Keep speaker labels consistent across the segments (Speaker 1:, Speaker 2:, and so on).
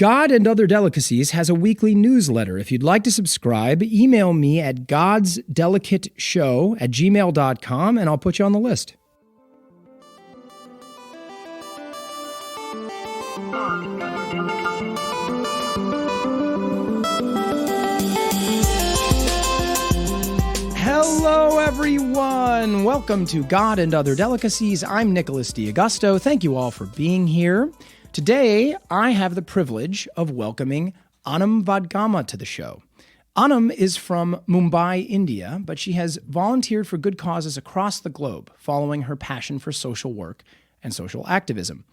Speaker 1: God and Other Delicacies has a weekly newsletter. If you'd like to subscribe, email me at godsdelicateshow@gmail.com and I'll put you on the list. Hello, everyone. Welcome to God and Other Delicacies. I'm Nicholas D'Augusto. Thank you all for being here. Today, I have the privilege of welcoming Anam Vadgama to the show. Anam is from Mumbai, India, but she has volunteered for good causes across the globe, following her passion for social work and social activism.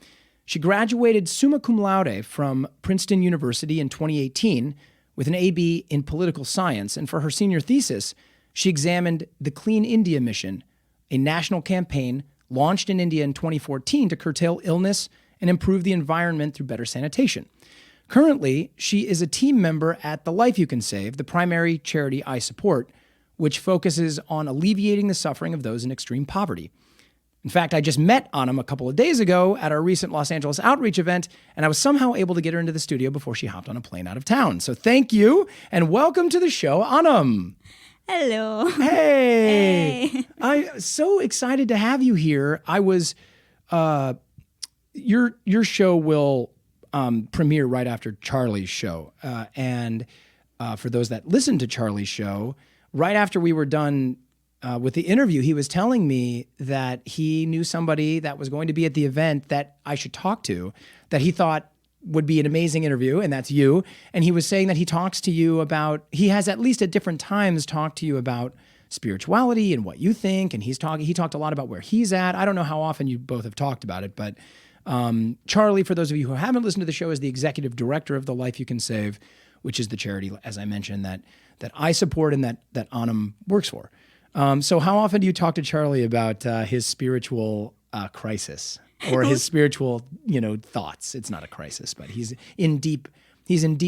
Speaker 1: She graduated summa cum laude from Princeton University in 2018 with an AB in political science, and for her senior thesis, she examined the Clean India Mission, a national campaign launched in India in 2014 to curtail illness and improve the environment through better sanitation. Currently, she is a team member at The Life You Can Save, the primary charity I support, which focuses on alleviating the suffering of those in extreme poverty. In fact, I just met Anam a couple of days ago at our recent Los Angeles outreach event, and I was somehow able to get her into the studio before she hopped on a plane out of town. So thank you, and welcome to the show, Anam.
Speaker 2: Hello.
Speaker 1: Hey. I'm so excited to have you here. I was... Your show will premiere right after Charlie's show. And for those that listened to Charlie's show, right after we were done with the interview, he was telling me that he knew somebody that was going to be at the event that I should talk to, that he thought would be an amazing interview, and that's you. And he was saying that he talks to you about, he has at least at different times talked to you about spirituality and what you think. And he talked a lot about where he's at. I don't know how often you both have talked about it, but Charlie, for those of you who haven't listened to the show, is the executive director of The Life You Can Save, which is the charity, as I mentioned, that I support and that Anam works for. So how often do you talk to Charlie about his spiritual crisis or his spiritual, thoughts? It's not a crisis, but he's in deep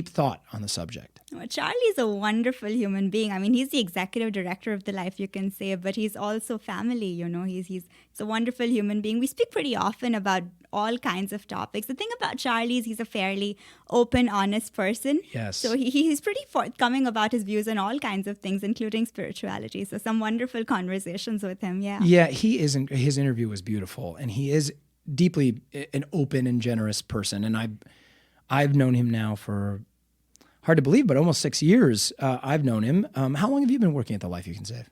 Speaker 1: thought on the subject.
Speaker 2: Well, Charlie's a wonderful human being. I mean, he's the executive director of The Life You Can Save, but he's also family, He's a wonderful human being. We speak pretty often about all kinds of topics. The thing about Charlie is he's a fairly open, honest person.
Speaker 1: Yes.
Speaker 2: So he's pretty forthcoming about his views on all kinds of things, including spirituality. So some wonderful conversations with him, yeah.
Speaker 1: Yeah, his interview was beautiful, and he is deeply an open and generous person, and I've known him now for, hard to believe, but almost 6 years I've known him. How long have you been working at The Life You Can Save?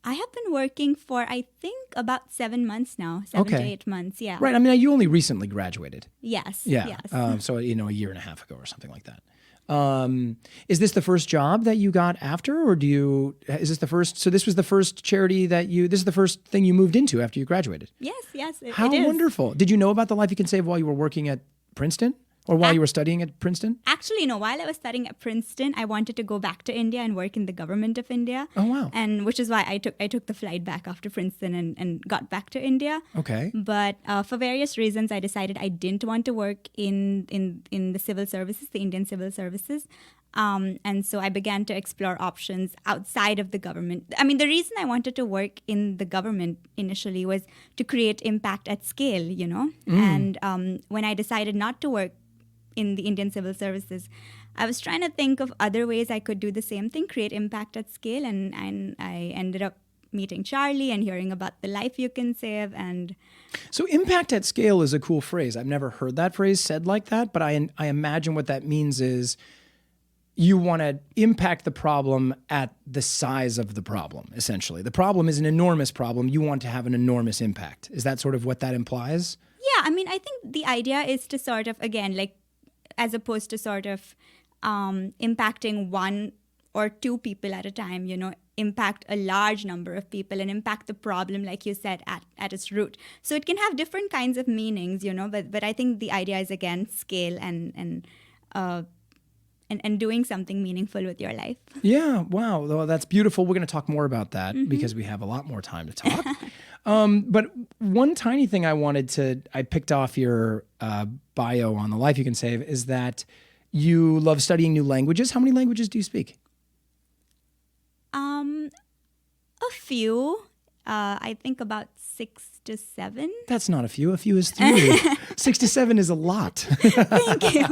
Speaker 2: I have been working for, I think, about 7 months now, 7 to 8 months, yeah.
Speaker 1: Right, I mean, you only recently graduated.
Speaker 2: Yes,
Speaker 1: Yeah,
Speaker 2: yes.
Speaker 1: so, a year and a half ago or something like that. Is this the first job that you got after, or is this the first, so this was the first charity this is the first thing you moved into after you graduated?
Speaker 2: Yes, it
Speaker 1: How
Speaker 2: is.
Speaker 1: wonderful. Did you know about The Life You Can Save while you were working at Princeton? Or while you were studying at Princeton?
Speaker 2: Actually, no. While I was studying at Princeton, I wanted to go back to India and work in the government of India.
Speaker 1: Oh, wow.
Speaker 2: And which is why I took the flight back after Princeton and got back to India.
Speaker 1: Okay.
Speaker 2: But for various reasons, I decided I didn't want to work in the civil services, the Indian civil services. And so I began to explore options outside of the government. I mean, the reason I wanted to work in the government initially was to create impact at scale, And when I decided not to work in the Indian civil services, I was trying to think of other ways I could do the same thing, create impact at scale, and I ended up meeting Charlie and hearing about The Life You Can Save. And
Speaker 1: so impact at scale is a cool phrase. I've never heard that phrase said like that, but I imagine what that means is you want to impact the problem at the size of the problem, essentially. The problem is an enormous problem. You want to have an enormous impact. Is that sort of what that implies?
Speaker 2: Yeah, I mean, I think the idea is to sort of, again, like, as opposed to sort of impacting one or two people at a time, impact a large number of people and impact the problem, like you said, at its root. So it can have different kinds of meanings, but I think the idea is, again, scale and doing something meaningful with your life.
Speaker 1: Yeah, wow. Well, that's beautiful. We're going to talk more about that because we have a lot more time to talk. But one tiny thing I picked off your bio on The Life You Can Save is that you love studying new languages. How many languages do you speak?
Speaker 2: A few. I think about 6 to 7.
Speaker 1: That's not a few. A few is 3. 6 to 7 is a lot.
Speaker 2: Thank you.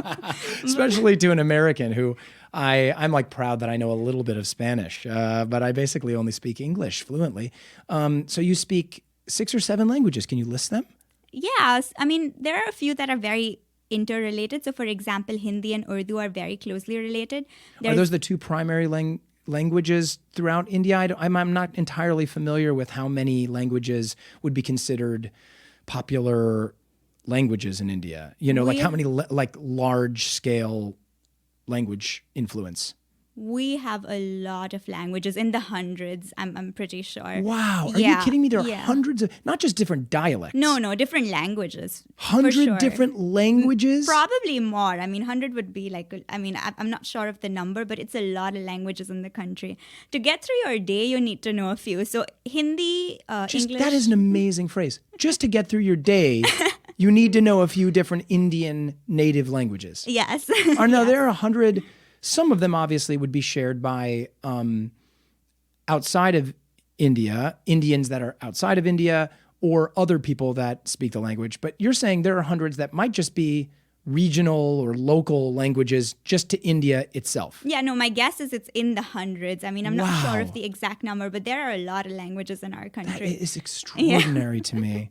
Speaker 1: Especially to an American who I'm like proud that I know a little bit of Spanish, but I basically only speak English fluently. So you speak 6 or 7 languages. Can you list them?
Speaker 2: Yes. I mean, there are a few that are very interrelated. So, for example, Hindi and Urdu are very closely related.
Speaker 1: Are those the 2 primary languages throughout India? I'm not entirely familiar with how many languages would be considered popular languages in India. You know, like how many like large scale language influence?
Speaker 2: We have a lot of languages in the hundreds, I'm pretty sure.
Speaker 1: Wow. Are you kidding me? There are hundreds of, not just different dialects.
Speaker 2: No, different languages.
Speaker 1: 100 different languages?
Speaker 2: Probably more. I mean, 100 would be like, I'm not sure of the number, but it's a lot of languages in the country. To get through your day, you need to know a few. So Hindi, English.
Speaker 1: That is an amazing phrase. Just to get through your day, you need to know a few different Indian native languages.
Speaker 2: Yes.
Speaker 1: There are 100. Some of them obviously would be shared by outside of India, Indians that are outside of India, or other people that speak the language. But you're saying there are hundreds that might just be regional or local languages just to India itself.
Speaker 2: Yeah, no, my guess is it's in the hundreds. I mean, I'm not sure of the exact number, but there are a lot of languages in our country.
Speaker 1: That is extraordinary to me.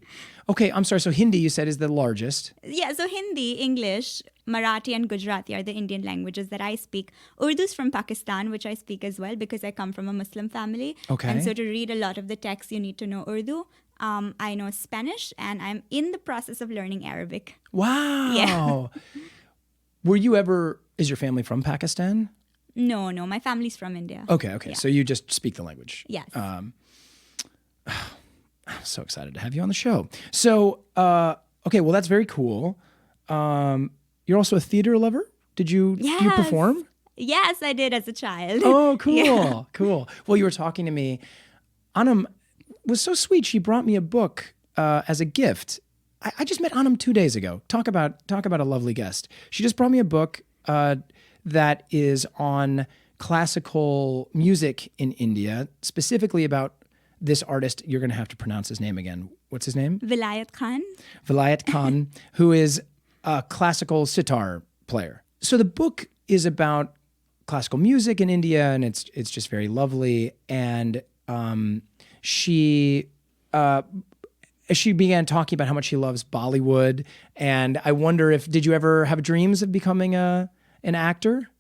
Speaker 1: Okay, I'm sorry. So Hindi, you said, is the largest.
Speaker 2: Yeah, so Hindi, English, Marathi, and Gujarati are the Indian languages that I speak. Urdu's from Pakistan, which I speak as well because I come from a Muslim family.
Speaker 1: Okay.
Speaker 2: And so to read a lot of the texts, you need to know Urdu. I know Spanish, and I'm in the process of learning Arabic.
Speaker 1: Wow.
Speaker 2: Yeah.
Speaker 1: Is your family from Pakistan?
Speaker 2: No, my family's from India.
Speaker 1: Okay.
Speaker 2: Yeah.
Speaker 1: So you just speak the language.
Speaker 2: Yes.
Speaker 1: I'm so excited to have you on the show. So, okay, well, that's very cool. You're also a theater lover? Do you perform?
Speaker 2: Yes, I did as a child.
Speaker 1: Oh, cool.
Speaker 2: Yeah.
Speaker 1: Cool. Well, you were talking to me. Anam was so sweet. She brought me a book as a gift. I just met Anam 2 days ago. Talk about a lovely guest. She just brought me a book that is on classical music in India, specifically about this artist. You're going to have to pronounce his name again. What's his name?
Speaker 2: Vilayat Khan.
Speaker 1: Vilayat Khan, who is a classical sitar player. So the book is about classical music in India, and it's just very lovely. And she began talking about how much she loves Bollywood, and I wonder did you ever have dreams of becoming an actor?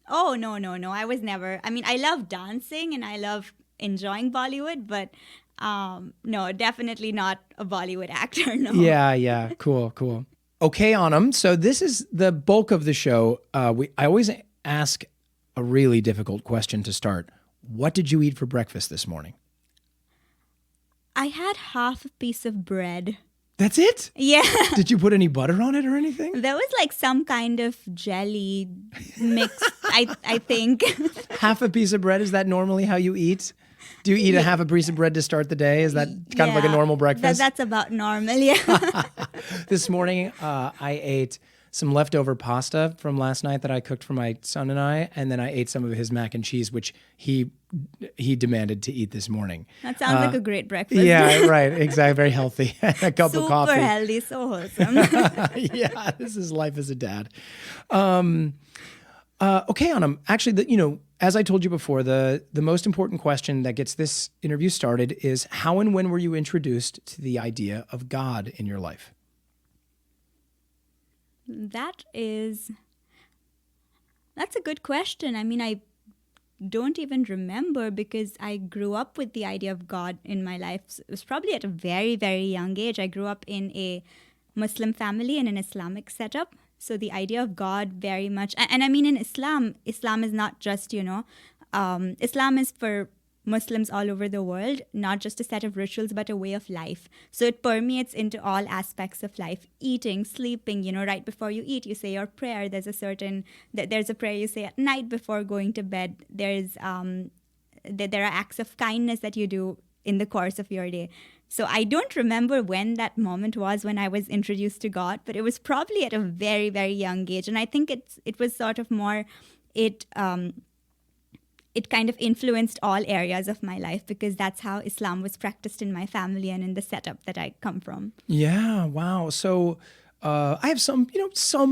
Speaker 2: Oh, no. I was never. I mean, I love dancing and I love enjoying Bollywood, but no, definitely not a Bollywood actor, no.
Speaker 1: Yeah. Cool. Okay, Anam, so this is the bulk of the show. I always ask a really difficult question to start. What did you eat for breakfast this morning?
Speaker 2: I had half a piece of bread.
Speaker 1: That's it?
Speaker 2: Yeah.
Speaker 1: Did you put any butter on it or anything?
Speaker 2: There was like some kind of jelly mix, I think.
Speaker 1: Half a piece of bread, is that normally how you eat? Do you eat a half a piece of bread to start the day? Is that kind of like a normal breakfast?
Speaker 2: That's about normal, yeah.
Speaker 1: This morning, I ate some leftover pasta from last night that I cooked for my son and I, and then I ate some of his mac and cheese, which he demanded to eat this morning.
Speaker 2: That sounds like a great breakfast.
Speaker 1: Yeah, right. Exactly. Very healthy. A cup of coffee.
Speaker 2: Super healthy, so wholesome.
Speaker 1: Yeah, this is life as a dad. Okay, Anam. Actually, as I told you before, the most important question that gets this interview started is how and when were you introduced to the idea of God in your life?
Speaker 2: That's a good question. I mean, I don't even remember because I grew up with the idea of God in my life. It was probably at a very, very young age. I grew up in a Muslim family in an Islamic setup. So the idea of God very much, and I mean in Islam is not just, Islam is for Muslims all over the world, not just a set of rituals, but a way of life. So it permeates into all aspects of life, eating, sleeping, right before you eat, you say your prayer. There's a prayer you say at night before going to bed. There are acts of kindness that you do in the course of your day. So I don't remember when that moment was when I was introduced to God, but it was probably at a very, very young age. And I think it was sort of more, it kind of influenced all areas of my life because that's how Islam was practiced in my family and in the setup that I come from.
Speaker 1: Yeah, wow. So I have some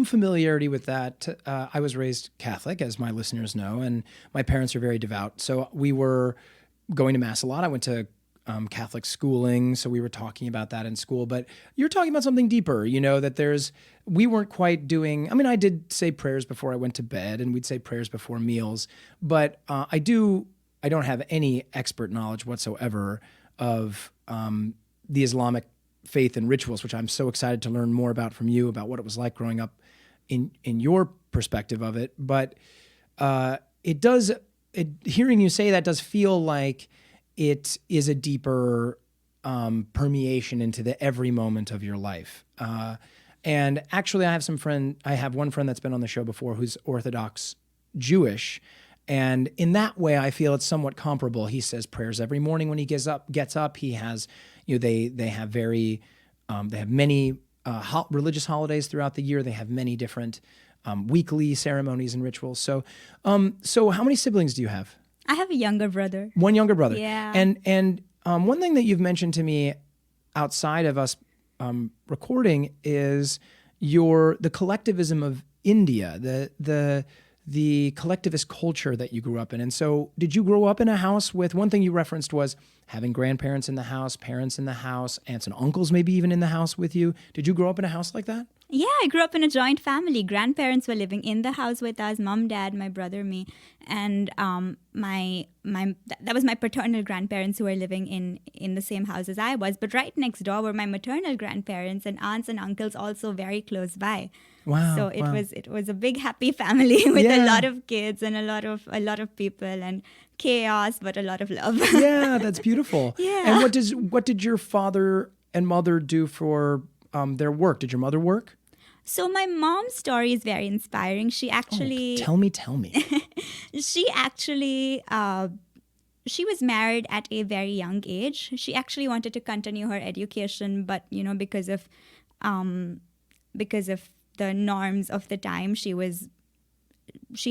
Speaker 1: familiarity with that. I was raised Catholic, as my listeners know, and my parents are very devout. So we were going to Mass a lot. I went to Catholic schooling, so we were talking about that in school. But you're talking about something deeper, that we weren't quite doing, I did say prayers before I went to bed, and we'd say prayers before meals. But I don't have any expert knowledge whatsoever of the Islamic faith and rituals, which I'm so excited to learn more about from you, about what it was like growing up in your perspective of it. But hearing you say that does feel like it is a deeper permeation into the every moment of your life. And actually, I have one friend that's been on the show before who's Orthodox Jewish. And in that way, I feel it's somewhat comparable. He says prayers every morning when he gets up. He has, they have many religious holidays throughout the year. They have many different weekly ceremonies and rituals. So how many siblings do you have?
Speaker 2: I have a younger brother.
Speaker 1: One younger brother.
Speaker 2: Yeah.
Speaker 1: And one thing that you've mentioned to me outside of us recording is the collectivism of India, the collectivist culture that you grew up in. And so did you grow up in a house with, one thing you referenced was having grandparents in the house, parents in the house, aunts and uncles maybe even in the house with you. Did you grow up in a house like that?
Speaker 2: Yeah, I grew up in a joint family. Grandparents were living in the house with us, mom, dad, my brother, me. And that was my paternal grandparents who were living in the same house as I was. But right next door were my maternal grandparents and aunts and uncles also very close by.
Speaker 1: Wow.
Speaker 2: So it was a big happy family with a lot of kids and a lot of people and chaos, but a lot of love.
Speaker 1: Yeah, that's beautiful.
Speaker 2: Yeah.
Speaker 1: And what did your father and mother do for their work? Did your mother work?
Speaker 2: So my mom's story is very inspiring. She actually...
Speaker 1: Tell me.
Speaker 2: She actually... she was married at a very young age. She actually wanted to continue her education, but, because of the norms of the time, she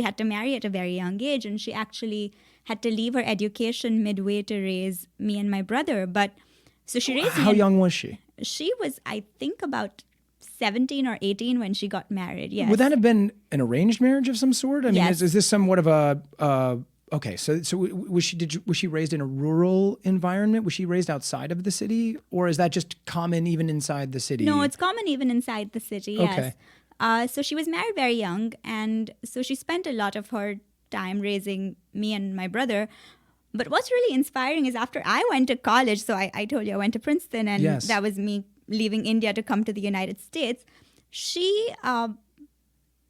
Speaker 2: had to marry at a very young age, and she actually had to leave her education midway to raise me and my brother. But so she raised me.
Speaker 1: How young was she?
Speaker 2: She was, I think, about 17 or 18 when she got married. Yes.
Speaker 1: Would that have been an arranged marriage of some sort? I mean,
Speaker 2: Yes.
Speaker 1: is this somewhat of a okay? So was she raised in a rural environment? Was she raised outside of the city, or is that just common even inside the city?
Speaker 2: No, it's common even inside the city. Yes.
Speaker 1: Okay.
Speaker 2: So she was married very young, and so she spent a lot of her time raising me and my brother. But what's really inspiring is after I went to college, so I told you I went to Princeton, and
Speaker 1: Yes.
Speaker 2: that was me leaving India to come to the United States. She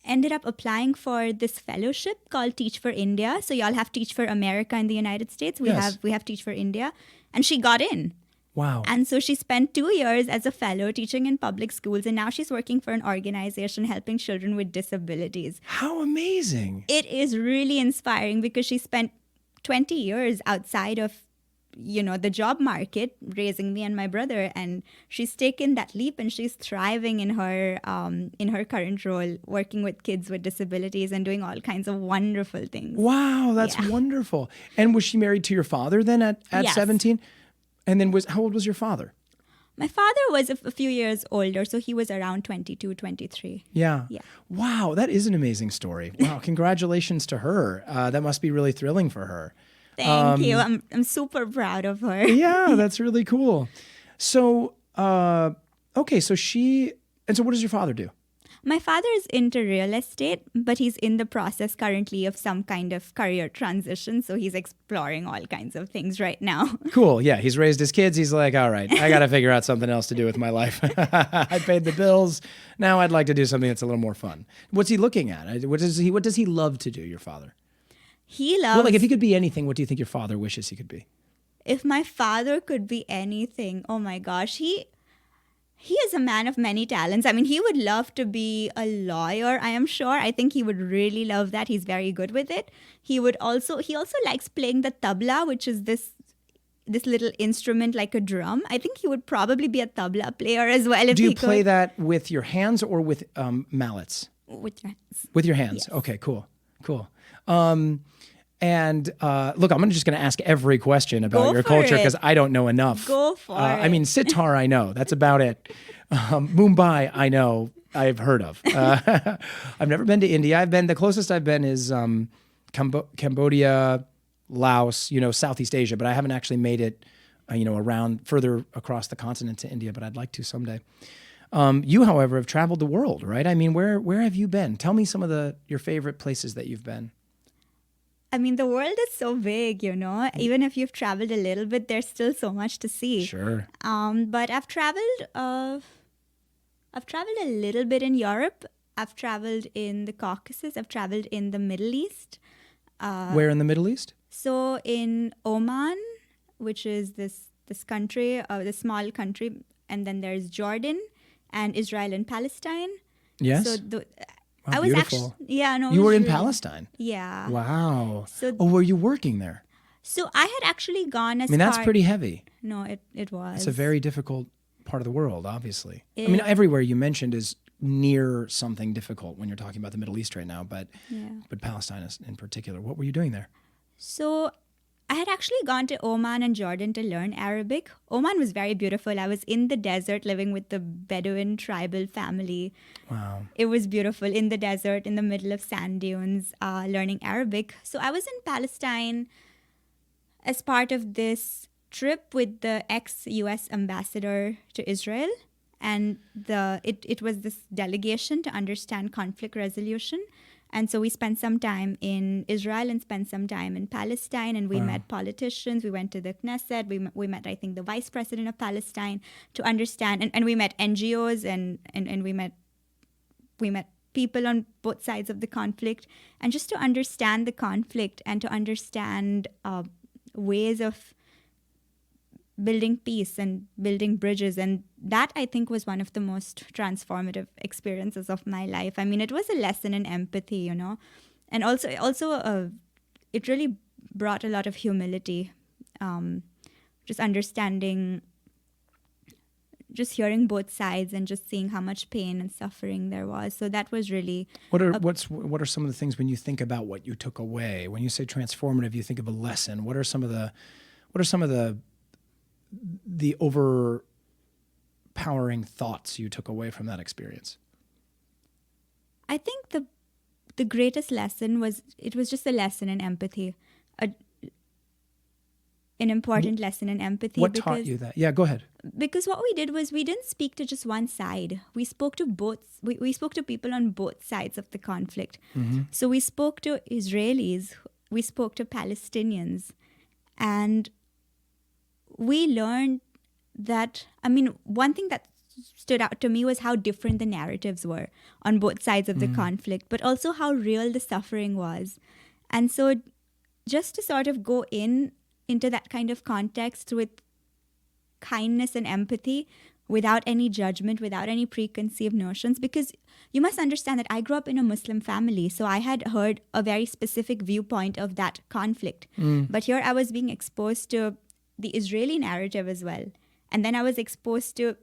Speaker 2: ended up applying for this fellowship called Teach for India. So y'all have Teach for America in the United States. We have Teach for India. And she got in.
Speaker 1: Wow.
Speaker 2: And so she spent 2 years as a fellow teaching in public schools. And now she's working for an organization helping children with disabilities.
Speaker 1: How amazing.
Speaker 2: It is really inspiring because she spent 20 years outside of the job market raising me and my brother, and she's taken that leap and she's thriving in her current role, working with kids with disabilities and doing all kinds of wonderful things.
Speaker 1: Wow, that's wonderful. And was she married to your father then at
Speaker 2: Yes.
Speaker 1: 17? And then how old was your father?
Speaker 2: My father was a few years older, so he was around 22, 23.
Speaker 1: Yeah.
Speaker 2: Yeah.
Speaker 1: Wow, that is an amazing story. Wow, congratulations to her. That must be really thrilling for her.
Speaker 2: Thank you. I'm super proud of her.
Speaker 1: Yeah, that's really cool. So, okay, so so what does your father do?
Speaker 2: My father is into real estate, but he's in the process currently of some kind of career transition. So he's exploring all kinds of things right now.
Speaker 1: Cool. Yeah, he's raised his kids. He's like, all right, I got to figure out something else to do with my life. I paid the bills. Now I'd like to do something that's a little more fun. What's he looking at? What does he love to do, your father?
Speaker 2: He loves...
Speaker 1: Well, like if he could be anything, what do you think your father wishes he could be?
Speaker 2: If my father could be anything, oh my gosh, he is a man of many talents. I mean, he would love to be a lawyer, I am sure. I think he would really love that. He's very good with it. He also likes playing the tabla, which is this little instrument like a drum. I think he would probably be a tabla player as well if he could.
Speaker 1: Do you play that with your hands or with mallets?
Speaker 2: With your hands.
Speaker 1: With your hands.
Speaker 2: Yes.
Speaker 1: Okay, cool. And look, I'm just going to ask every question about
Speaker 2: Go
Speaker 1: your
Speaker 2: for
Speaker 1: culture
Speaker 2: it.
Speaker 1: because I don't know enough.
Speaker 2: Go for it.
Speaker 1: I mean, sitar, I know. That's about it. Mumbai, I know. I've heard of. I've never been to India. The closest I've been is Cambodia, Laos, Southeast Asia, but I haven't actually made it, around further across the continent to India, but I'd like to someday. You, however, have traveled the world, right? I mean, where have you been? Tell me some of your favorite places that you've been.
Speaker 2: I mean, the world is so big, Even if you've traveled a little bit, there's still so much to see.
Speaker 1: Sure.
Speaker 2: But I've traveled a little bit in Europe. I've traveled in the Caucasus. I've traveled in the Middle East.
Speaker 1: Where in the Middle East?
Speaker 2: So in Oman, which is this country, this small country, and then there's Jordan and Israel and Palestine.
Speaker 1: Yes.
Speaker 2: So
Speaker 1: wow,
Speaker 2: I was
Speaker 1: beautiful.
Speaker 2: You
Speaker 1: were in Palestine.
Speaker 2: Yeah.
Speaker 1: Wow. So were you working there?
Speaker 2: So I had actually gone as
Speaker 1: that's pretty heavy.
Speaker 2: No, it was.
Speaker 1: It's a very difficult part of the world, obviously. Everywhere you mentioned is near something difficult when you're talking about the Middle East right now, but Palestine is in particular. What were you doing there?
Speaker 2: So I had actually gone to Oman and Jordan to learn Arabic. Oman was very beautiful. I was in the desert living with the Bedouin tribal family.
Speaker 1: Wow.
Speaker 2: It was beautiful in the desert, in the middle of sand dunes, learning Arabic. So I was in Palestine as part of this trip with the ex-US ambassador to Israel. And it was this delegation to understand conflict resolution. And so we spent some time in Israel and spent some time in Palestine, and we met politicians. We went to the Knesset. We met, I think, the vice president of Palestine to understand, and we met NGOs and we met people on both sides of the conflict, and just to understand the conflict and to understand ways of building peace and building bridges. And that, I think, was one of the most transformative experiences of my life. I mean, it was a lesson in empathy, and also it really brought a lot of humility, just understanding, just hearing both sides and just seeing how much pain and suffering there was. So that was really...
Speaker 1: What are some of the things when you think about what you took away? When you say transformative, you think of a lesson. What are some of the overpowering thoughts you took away from that experience?
Speaker 2: I think the greatest lesson was just a lesson in empathy, an important lesson in empathy.
Speaker 1: What taught you that? Yeah, go ahead.
Speaker 2: Because what we did was we didn't speak to just one side. We spoke to both. We spoke to people on both sides of the conflict. Mm-hmm. So we spoke to Israelis, we spoke to Palestinians, and we learned that, one thing that stood out to me was how different the narratives were on both sides of the conflict, but also how real the suffering was. And so just to sort of go into that kind of context with kindness and empathy, without any judgment, without any preconceived notions, because you must understand that I grew up in a Muslim family, so I had heard a very specific viewpoint of that conflict. But here I was being exposed to the Israeli narrative as well. And then I was exposed to a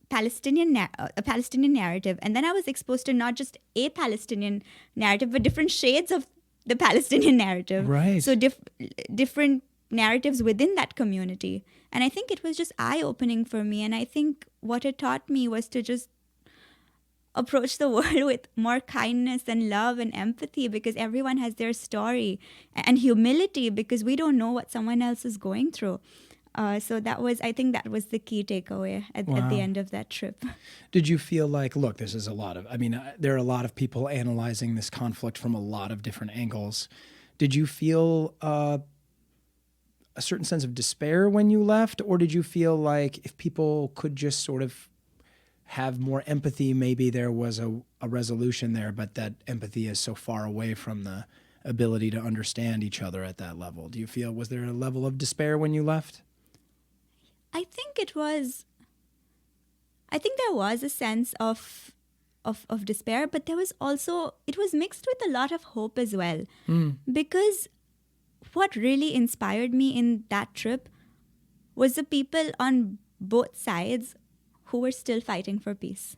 Speaker 2: Palestinian narrative. And then I was exposed to not just a Palestinian narrative, but different shades of the Palestinian narrative.
Speaker 1: Right.
Speaker 2: So different narratives within that community. And I think it was just eye-opening for me. And I think what it taught me was to just approach the world with more kindness and love and empathy, because everyone has their story, and humility, because we don't know what someone else is going through. So I think that was the key takeaway at the end of that trip.
Speaker 1: Did you feel like, look, there are a lot of people analyzing this conflict from a lot of different angles. Did you feel a certain sense of despair when you left, or did you feel like if people could just sort of have more empathy, maybe there was a resolution there, but that empathy is so far away from the ability to understand each other at that level? Do you feel, was there a level of despair when you left?
Speaker 2: I think there was a sense of despair, but there was also, it was mixed with a lot of hope as well. Because what really inspired me in that trip was the people on both sides who were still fighting for peace.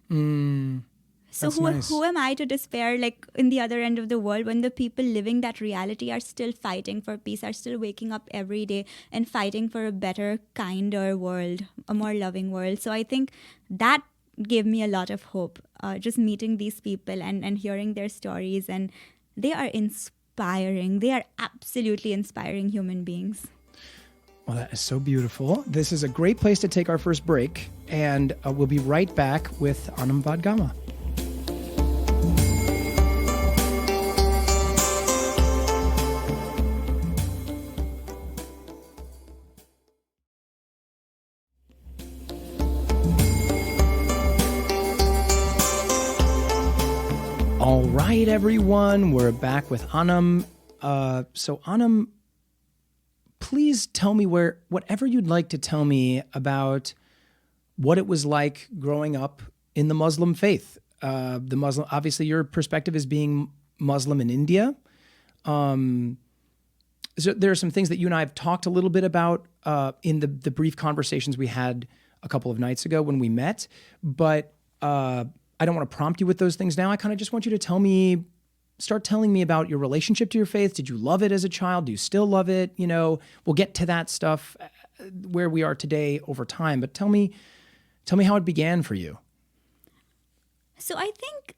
Speaker 2: So
Speaker 1: That's nice.
Speaker 2: who am I to despair, like in the other end of the world, when the people living that reality are still fighting for peace, are still waking up every day and fighting for a better, kinder world, a more loving world. So I think that gave me a lot of hope, just meeting these people and hearing their stories. And they are inspiring. They are absolutely inspiring human beings.
Speaker 1: Well, that is so beautiful. This is a great place to take our first break, and we'll be right back with Anam Vadgama. All right, everyone, we're back with Anam. So Anam, please tell me whatever you'd like to tell me about what it was like growing up in the Muslim faith. Obviously your perspective is being Muslim in India. So there are some things that you and I have talked a little bit about in the brief conversations we had a couple of nights ago when we met, but I don't want to prompt you with those things now. I kind of just want you to start telling me about your relationship to your faith. Did you love it as a child? Do you still love it? You know, we'll get to that stuff where we are today over time, but tell me how it began for you.
Speaker 2: So I think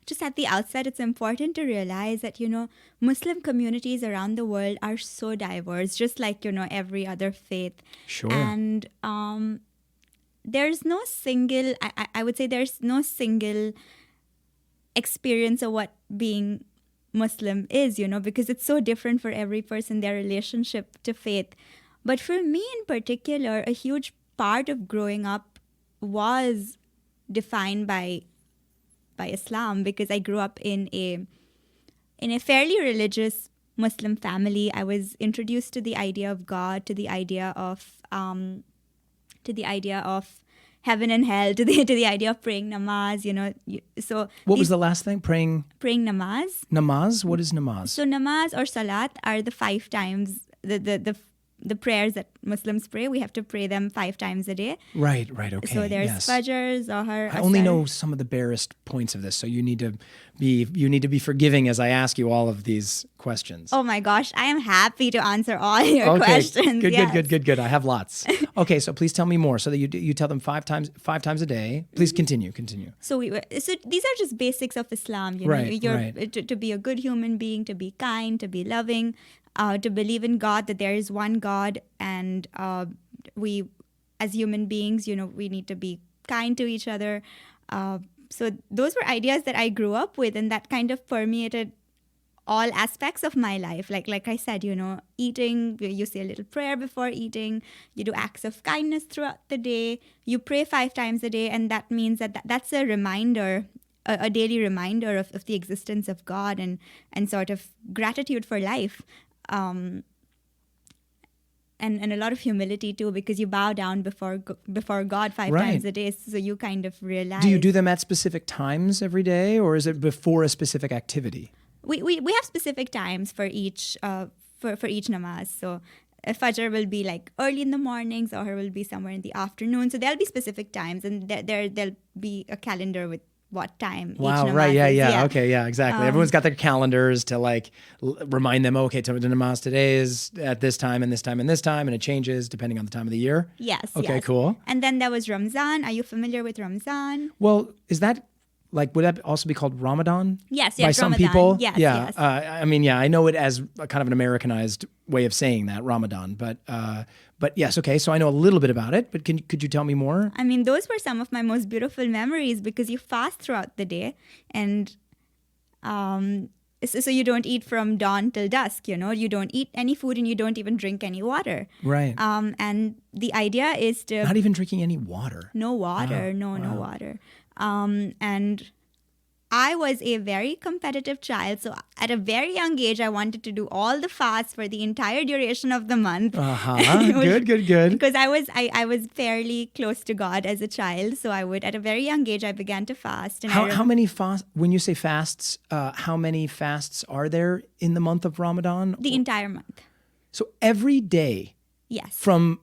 Speaker 2: just at the outset, it's important to realize that, Muslim communities around the world are so diverse, just like, every other faith.
Speaker 1: Sure.
Speaker 2: And there's no single, I would say there's no single experience of what being Muslim is, because it's so different for every person, their relationship to faith. But for me in particular, a huge part of growing up was defined by Islam, because I grew up in a fairly religious Muslim family. I was introduced to the idea of God, to the idea of heaven and hell, to the idea of praying namaz. So
Speaker 1: what was the last thing? Praying
Speaker 2: namaz.
Speaker 1: Namaz? What is namaz?
Speaker 2: So namaz or salat are the 5 times the prayers that Muslims pray. We have to pray them 5 times a day.
Speaker 1: Right, okay.
Speaker 2: So there's
Speaker 1: yes.
Speaker 2: Fajr, Zohar,
Speaker 1: I only
Speaker 2: Asr.
Speaker 1: know some of the barest points of this, so you need to be forgiving as I ask you all of these questions.
Speaker 2: Oh my gosh, I am happy to answer all your questions.
Speaker 1: Good. I have lots. Okay, so please tell me more. So that you tell them 5 times a day. Please continue.
Speaker 2: So these are just basics of Islam.
Speaker 1: Right.
Speaker 2: To be a good human being, to be kind, to be loving, to believe in God, that there is one God, and we, as human beings, we need to be kind to each other. So those were ideas that I grew up with, and that kind of permeated all aspects of my life. Like I said, eating, you say a little prayer before eating, you do acts of kindness throughout the day, you pray 5 times a day, and that means that's a reminder, a daily reminder of the existence of God and sort of gratitude for life. And a lot of humility too, because you bow down before God 5 times a day, so you kind of realize.
Speaker 1: Do you do them at specific times every day, or is it before a specific activity?
Speaker 2: We have specific times for each for each namaz. So Fajr will be like early in the morning, Zohar will be somewhere in the afternoon. So there'll be specific times, and there'll be a calendar with what time each namaz
Speaker 1: right,
Speaker 2: is.
Speaker 1: yeah. Okay, yeah, exactly. Everyone's got their calendars to remind them, okay, the namaz today is at this time and this time and this time, and it changes depending on the time of the year?
Speaker 2: Yes.
Speaker 1: Okay,
Speaker 2: yes.
Speaker 1: cool.
Speaker 2: And then there was Ramzan. Are you familiar with Ramzan?
Speaker 1: Well, is that, would that also be called Ramadan?
Speaker 2: Yes,
Speaker 1: by some
Speaker 2: Ramadan.
Speaker 1: people?
Speaker 2: Yes,
Speaker 1: yeah.
Speaker 2: yes.
Speaker 1: I know it as a kind of an Americanized way of saying that, Ramadan, but yes, okay, so I know a little bit about it, but could you tell me more?
Speaker 2: Those were some of my most beautiful memories, because you fast throughout the day, and so you don't eat from dawn till dusk, you don't eat any food, and you don't even drink any water.
Speaker 1: Right.
Speaker 2: And the idea is to...
Speaker 1: Not even drinking any water.
Speaker 2: No water,
Speaker 1: Wow.
Speaker 2: no water. And I was a very competitive child, so at a very young age, I wanted to do all the fasts for the entire duration of the month.
Speaker 1: Good.
Speaker 2: Because I was fairly close to God as a child, so at a very young age, I began to fast. And
Speaker 1: how many fasts? When you say fasts, how many fasts are there in the month of Ramadan?
Speaker 2: The entire month.
Speaker 1: So every day.
Speaker 2: Yes.
Speaker 1: From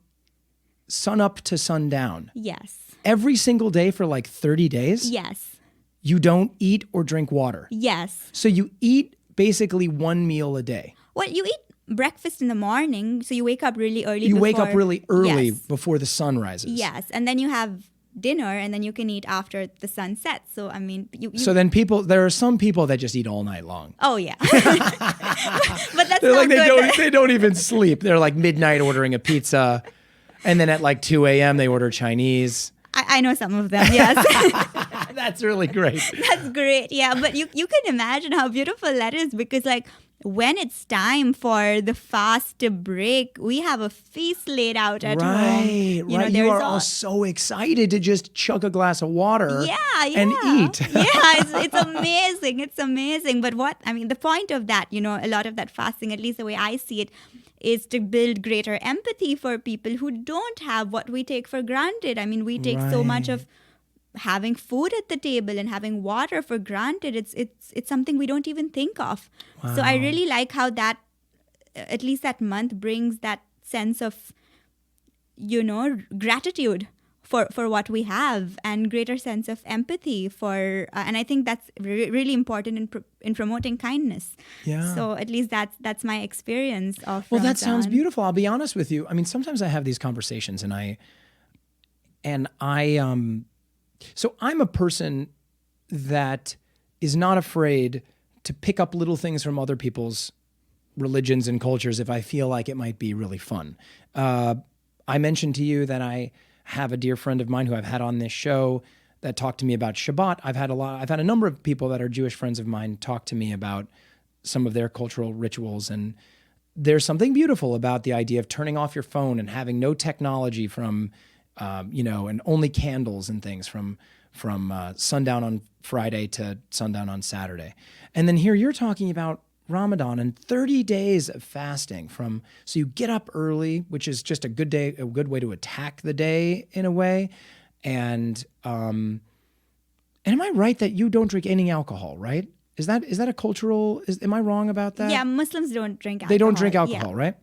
Speaker 1: sun up to sundown.
Speaker 2: Yes.
Speaker 1: Every single day for 30 days?
Speaker 2: Yes.
Speaker 1: You don't eat or drink water.
Speaker 2: Yes.
Speaker 1: So you eat basically one meal a day.
Speaker 2: Well, you eat breakfast in the morning, so you wake up really early.
Speaker 1: You wake up really early
Speaker 2: Yes.
Speaker 1: before the sun rises.
Speaker 2: Yes, and then you have dinner, and then you can eat after the sun sets. So, I mean,
Speaker 1: So then there are some people that just eat all night long.
Speaker 2: Oh, yeah. But that's
Speaker 1: They're
Speaker 2: not
Speaker 1: like,
Speaker 2: good.
Speaker 1: they don't even sleep. They're like midnight ordering a pizza. And then at like 2 a.m. they order Chinese.
Speaker 2: I know some of them, yes.
Speaker 1: That's really great.
Speaker 2: That's great, yeah. But you can imagine how beautiful that is, because like when it's time for the fast to break, we have a feast laid out at home.
Speaker 1: Right. You are all so excited to just chug a glass of water and eat.
Speaker 2: It's amazing. It's amazing. But the point of that, a lot of that fasting, at least the way I see it, is to build greater empathy for people who don't have what we take for granted. I mean, we take so much of having food at the table and having water for granted. It's something we don't even think of. Wow. So I really like how that, at least that month, brings that sense of, gratitude for what we have, and greater sense of empathy for, and I think that's really important in promoting kindness. Yeah. So at least that's my experience of
Speaker 1: Well,
Speaker 2: Ramzan.
Speaker 1: that sounds beautiful. I'll be honest with you. I mean, sometimes I have these conversations, and so I'm a person that is not afraid to pick up little things from other people's religions and cultures if I feel like it might be really fun. I mentioned to you that I have a dear friend of mine who I've had on this show that talked to me about Shabbat. I've had a number of people that are Jewish friends of mine talk to me about some of their cultural rituals, and there's something beautiful about the idea of turning off your phone and having no technology from and only candles and things from sundown on Friday to sundown on Saturday. And then here you're talking about Ramadan and 30 days of fasting so you get up early, which is just a good way to attack the day in a way. And am I right that you don't drink any alcohol, right? Is that a cultural, am I wrong about that?
Speaker 2: Yeah, Muslims don't drink alcohol.
Speaker 1: They don't drink alcohol, right?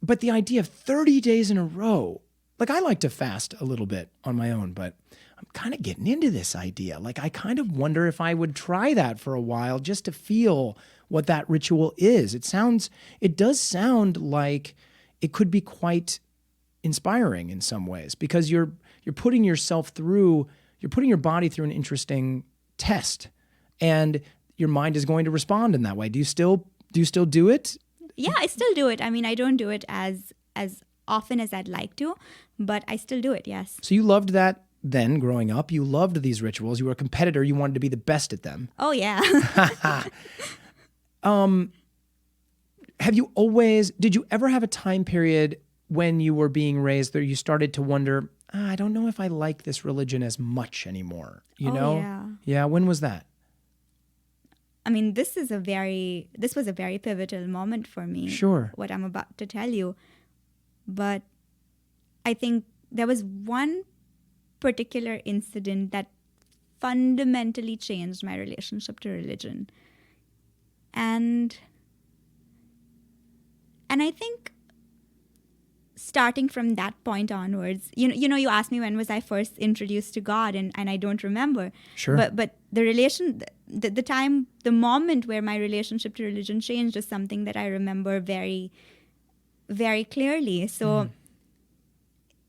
Speaker 1: But the idea of 30 days in a row, like I like to fast a little bit on my own, but I'm kind of getting into this idea. Like I kind of wonder if I would try that for a while just to feel what that ritual is. It does sound like it could be quite inspiring in some ways, because you're putting your body through an interesting test, and your mind is going to respond in that way. Do you still do it?
Speaker 2: Yeah, I still do it. I mean, I don't do it as often as I'd like to, but I still do it, yes.
Speaker 1: So you loved that then growing up. You loved these rituals. You were a competitor. You wanted to be the best at them.
Speaker 2: Oh, yeah.
Speaker 1: Did you ever have a time period when you were being raised that you started to wonder, I don't know if I like this religion as much anymore,
Speaker 2: Yeah.
Speaker 1: Yeah, when was that?
Speaker 2: I mean, this was a very pivotal moment for me.
Speaker 1: Sure.
Speaker 2: What I'm about to tell you. But I think there was one particular incident that fundamentally changed my relationship to religion. And I think starting from that point onwards, you asked me when was I first introduced to God, and I don't remember.
Speaker 1: Sure.
Speaker 2: But the moment where my relationship to religion changed is something that I remember very, very clearly. So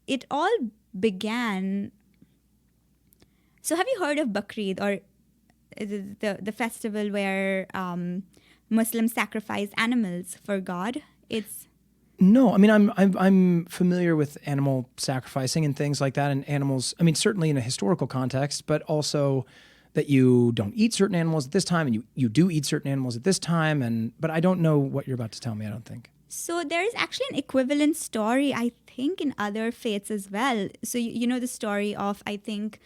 Speaker 2: it all began. So have you heard of Bakrid, or the festival where Muslims sacrifice animals for God?
Speaker 1: No, I mean, I'm familiar with animal sacrificing and things like that, and animals, I mean, certainly in a historical context, but also that you don't eat certain animals at this time, and you do eat certain animals at this time, but I don't know what you're about to tell me, I don't think.
Speaker 2: So there is actually an equivalent story, I think, in other faiths as well. So you know the story of, I think,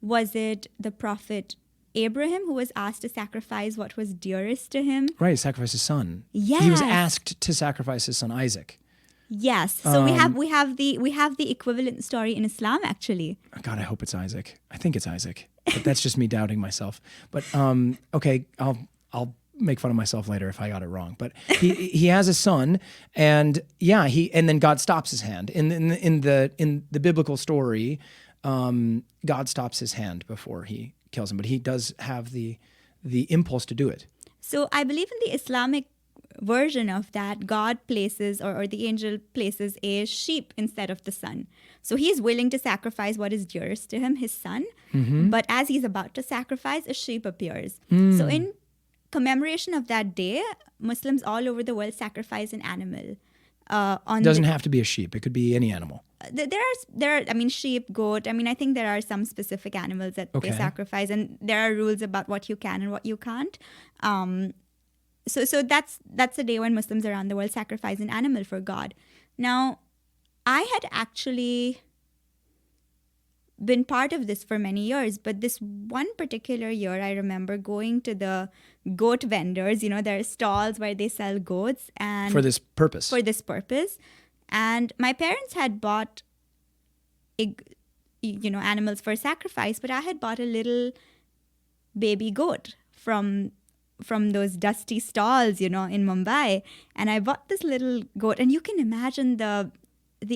Speaker 2: was it the prophet Abraham who was asked to sacrifice what was dearest to him?
Speaker 1: Right, sacrifice his son.
Speaker 2: Yes.
Speaker 1: He was asked to sacrifice his son Isaac.
Speaker 2: Yes. So we have the equivalent story in Islam, actually.
Speaker 1: God, I hope it's Isaac. I think it's Isaac, but that's just me doubting myself. But okay, I'll make fun of myself later if I got it wrong. But he has a son, and then God stops his hand in the biblical story. God stops his hand before he kills him, but he does have the impulse to do it.
Speaker 2: So I believe in the Islamic version of that, God places or the angel places a sheep instead of the son. So he's willing to sacrifice what is dearest to him, his son. But as he's about to sacrifice, a sheep appears. So in commemoration of that day, Muslims all over the world sacrifice an animal.
Speaker 1: It doesn't have to be a sheep. It could be any animal.
Speaker 2: There are, I mean, sheep, goat. I mean, I think there are some specific animals that they sacrifice, and there are rules about what you can and what you can't. So that's the day when Muslims around the world sacrifice an animal for God. Now, I had actually been part of this for many years, but this one particular year, I remember going to the goat vendors. There are stalls where they sell goats, and
Speaker 1: for this purpose.
Speaker 2: And my parents had bought animals for sacrifice, but I had bought a little baby goat from those dusty stalls, in Mumbai. And I bought this little goat, and you can imagine the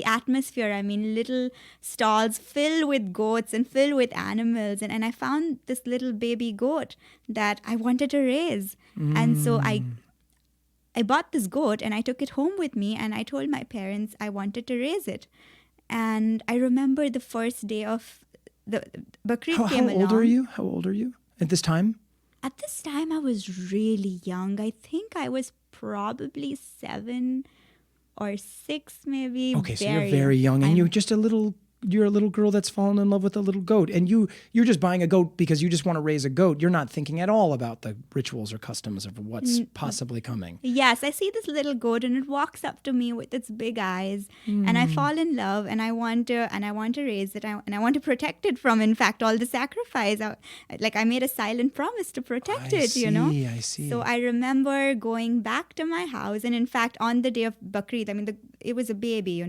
Speaker 2: atmosphere. I mean, little stalls filled with goats and filled with animals. And I found this little baby goat that I wanted to raise. And so I bought this goat and I took it home with me, and I told my parents I wanted to raise it. And I remember the first day of the Bakrid came along.
Speaker 1: How old are you at this time?
Speaker 2: At this time, I was really young. I think I was probably 7 or 6, maybe.
Speaker 1: Okay, so you're very young, and you're a little girl that's fallen in love with a little goat, and you're just buying a goat because you just want to raise a goat. You're not thinking at all about the rituals or customs of what's possibly coming.
Speaker 2: Yes, I see this little goat, and it walks up to me with its big eyes, and I fall in love, and I want to raise it, and I want to protect it from, in fact, all the sacrifice. I made a silent promise to protect it.
Speaker 1: I see.
Speaker 2: So I remember going back to my house, and in fact, on the day of Bakrid, I mean, it was a baby,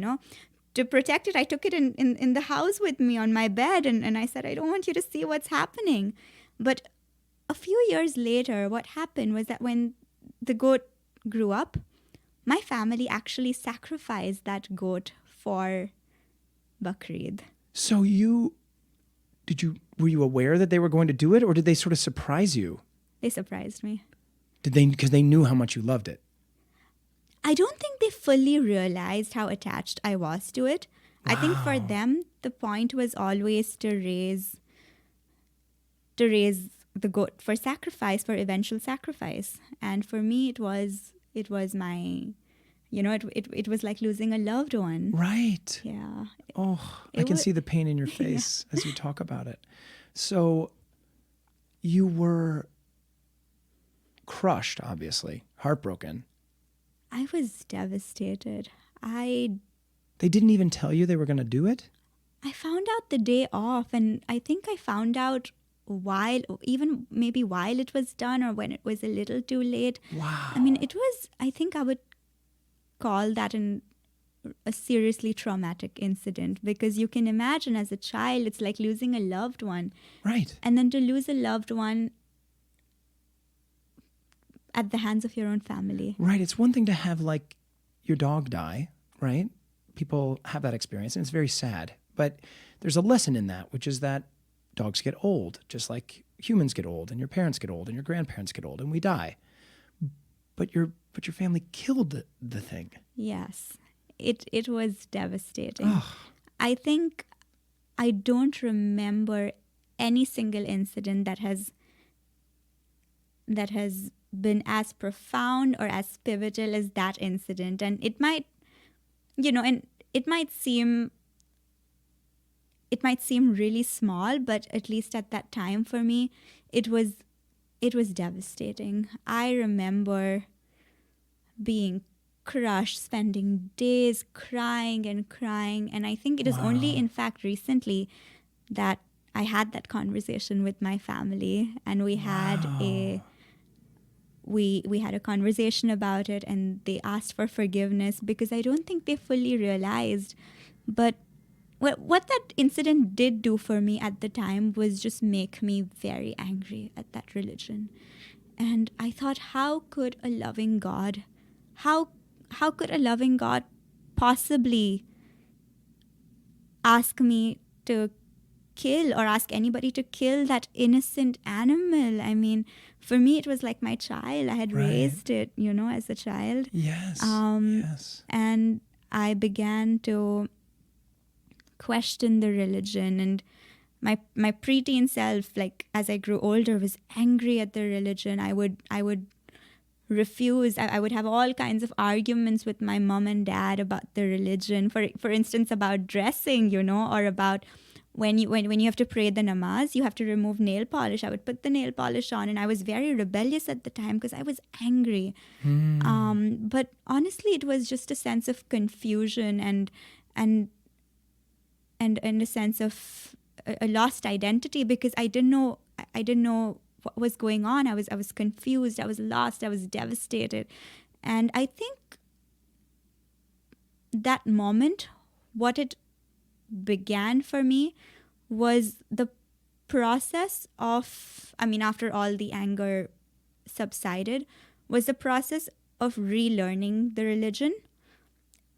Speaker 2: To protect it, I took it in the house with me on my bed, and I said, I don't want you to see what's happening. But a few years later, what happened was that when the goat grew up, my family actually sacrificed that goat for Bakrid.
Speaker 1: So were you aware that they were going to do it, or did they sort of surprise you?
Speaker 2: They surprised me.
Speaker 1: Did they? Because they knew how much you loved it.
Speaker 2: I don't think they fully realized how attached I was to it. Wow. I think for them, the point was always to raise the goat for sacrifice, for eventual sacrifice. And for me, it was my, it was like losing a loved one.
Speaker 1: Right.
Speaker 2: Yeah.
Speaker 1: Oh, I can see the pain in your face as you talk about it. So you were crushed, obviously, heartbroken.
Speaker 2: I was devastated.
Speaker 1: They didn't even tell you they were going to do it?
Speaker 2: I found out the day off, and I think I found out while it was done, or when it was a little too late.
Speaker 1: Wow.
Speaker 2: I mean, I think I would call that a seriously traumatic incident, because you can imagine as a child, it's like losing a loved one.
Speaker 1: Right.
Speaker 2: And then to lose a loved one at the hands of your own family.
Speaker 1: Right. It's one thing to have like your dog die, right? People have that experience, and it's very sad. But there's a lesson in that, which is that dogs get old, just like humans get old, and your parents get old, and your grandparents get old, and we die. But your family killed the thing.
Speaker 2: Yes. It was devastating.
Speaker 1: Ugh.
Speaker 2: I think I don't remember any single incident that has been as profound or as pivotal as that incident. And it might, it might seem really small, but at least at that time for me, it was devastating. I remember being crushed, spending days crying, and I think it is only in fact recently that I had that conversation with my family, and we had we had a conversation about it, and they asked for forgiveness, because I don't think they fully realized. But what that incident did do for me at the time was just make me very angry at that religion. And I thought, how could a loving God, how could a loving God possibly ask me to kill or ask anybody to kill that innocent animal? I mean, for me, it was like my child. I had raised it, as a child.
Speaker 1: Yes.
Speaker 2: Yes. And I began to question the religion, and my preteen self, like as I grew older, was angry at the religion. I would refuse. I would have all kinds of arguments with my mom and dad about the religion. For instance, about dressing, or about when you have to pray the namaz, you have to remove nail polish. I would put the nail polish on, and I was very rebellious at the time because I was angry. But honestly, it was just a sense of confusion and a sense of a lost identity, because I didn't know what was going on. I was confused. I was lost. I was devastated. And I think that moment, what it began for me was the process of, after all the anger subsided, was the process of relearning the religion,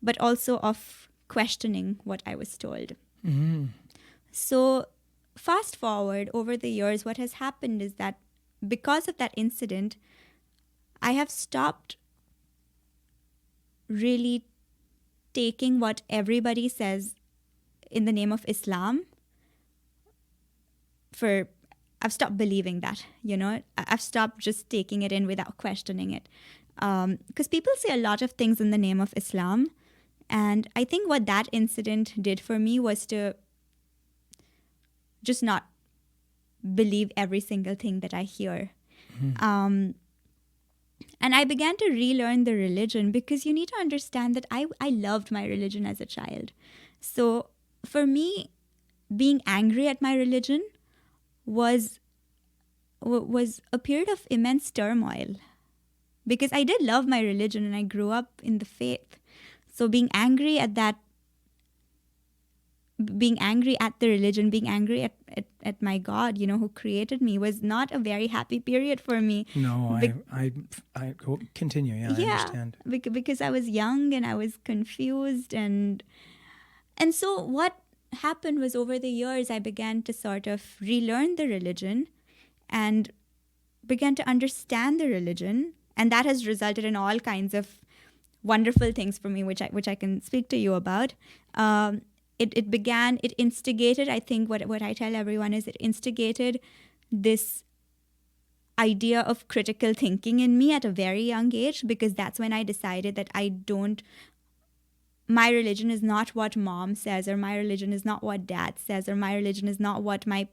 Speaker 2: but also of questioning what I was told.
Speaker 1: Mm-hmm.
Speaker 2: So fast forward over the years, what has happened is that because of that incident, I have stopped really taking what everybody says in the name of Islam. I've stopped believing that, I've stopped just taking it in without questioning it. Because people say a lot of things in the name of Islam. And I think what that incident did for me was to just not believe every single thing that I hear.
Speaker 1: Mm-hmm.
Speaker 2: And I began to relearn the religion, because you need to understand that I loved my religion as a child. So for me, being angry at my religion was a period of immense turmoil, because I did love my religion and I grew up in the faith. So being angry at the religion, being angry at my God, who created me, was not a very happy period for me.
Speaker 1: No, I continue. Yeah, I understand.
Speaker 2: Because I was young and I was confused, and so what happened was, over the years, I began to sort of relearn the religion and began to understand the religion, and that has resulted in all kinds of wonderful things for me, which I can speak to you about. It instigated, I think what I tell everyone is, it instigated this idea of critical thinking in me at a very young age, because that's when I decided that my religion is not what mom says, or my religion is not what dad says, or my religion is not what my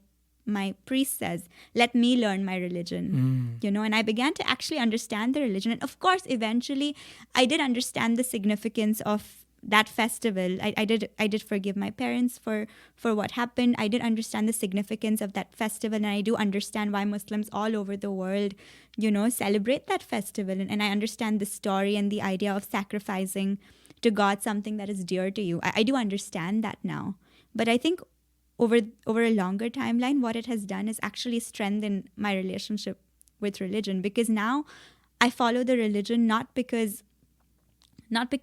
Speaker 2: priest says. Let me learn my religion, and I began to actually understand the religion. And of course, eventually, I did understand the significance of that festival. I did forgive my parents for what happened. I did understand the significance of that festival, and I do understand why Muslims all over the world, celebrate that festival. And I understand the story and the idea of sacrificing to God something that is dear to you. I do understand that now. But I think over a longer timeline, what it has done is actually strengthen my relationship with religion, because now I follow the religion not because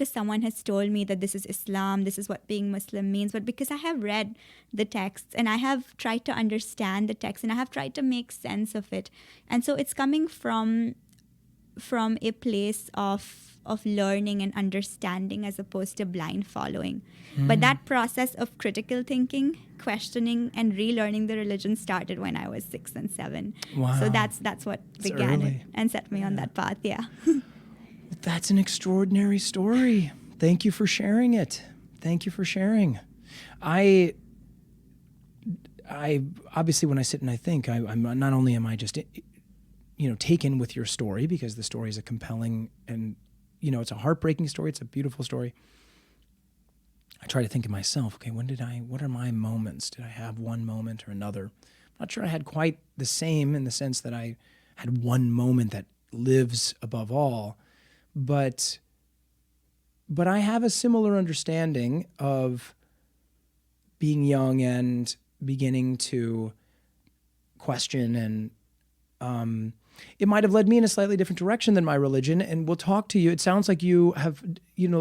Speaker 2: someone has told me that this is Islam, this is what being Muslim means, but because I have read the texts and I have tried to understand the text and I have tried to make sense of it. And so it's coming from a place of learning and understanding, as opposed to blind following. But that process of critical thinking, questioning, and relearning the religion started when I was 6 and 7.
Speaker 1: Wow.
Speaker 2: So that's what began it and set me on that path. Yeah.
Speaker 1: That's an extraordinary story. Thank you for sharing it. Thank you for sharing. I obviously, when I sit and I think, I'm not only am I just taken with your story, because the story is a compelling and it's a heartbreaking story. It's a beautiful story. I try to think of myself, okay, what are my moments? Did I have one moment or another? I'm not sure I had quite the same, in the sense that I had one moment that lives above all, but I have a similar understanding of being young and beginning to question. And it might have led me in a slightly different direction than my religion. And we'll talk to you. It sounds like you have,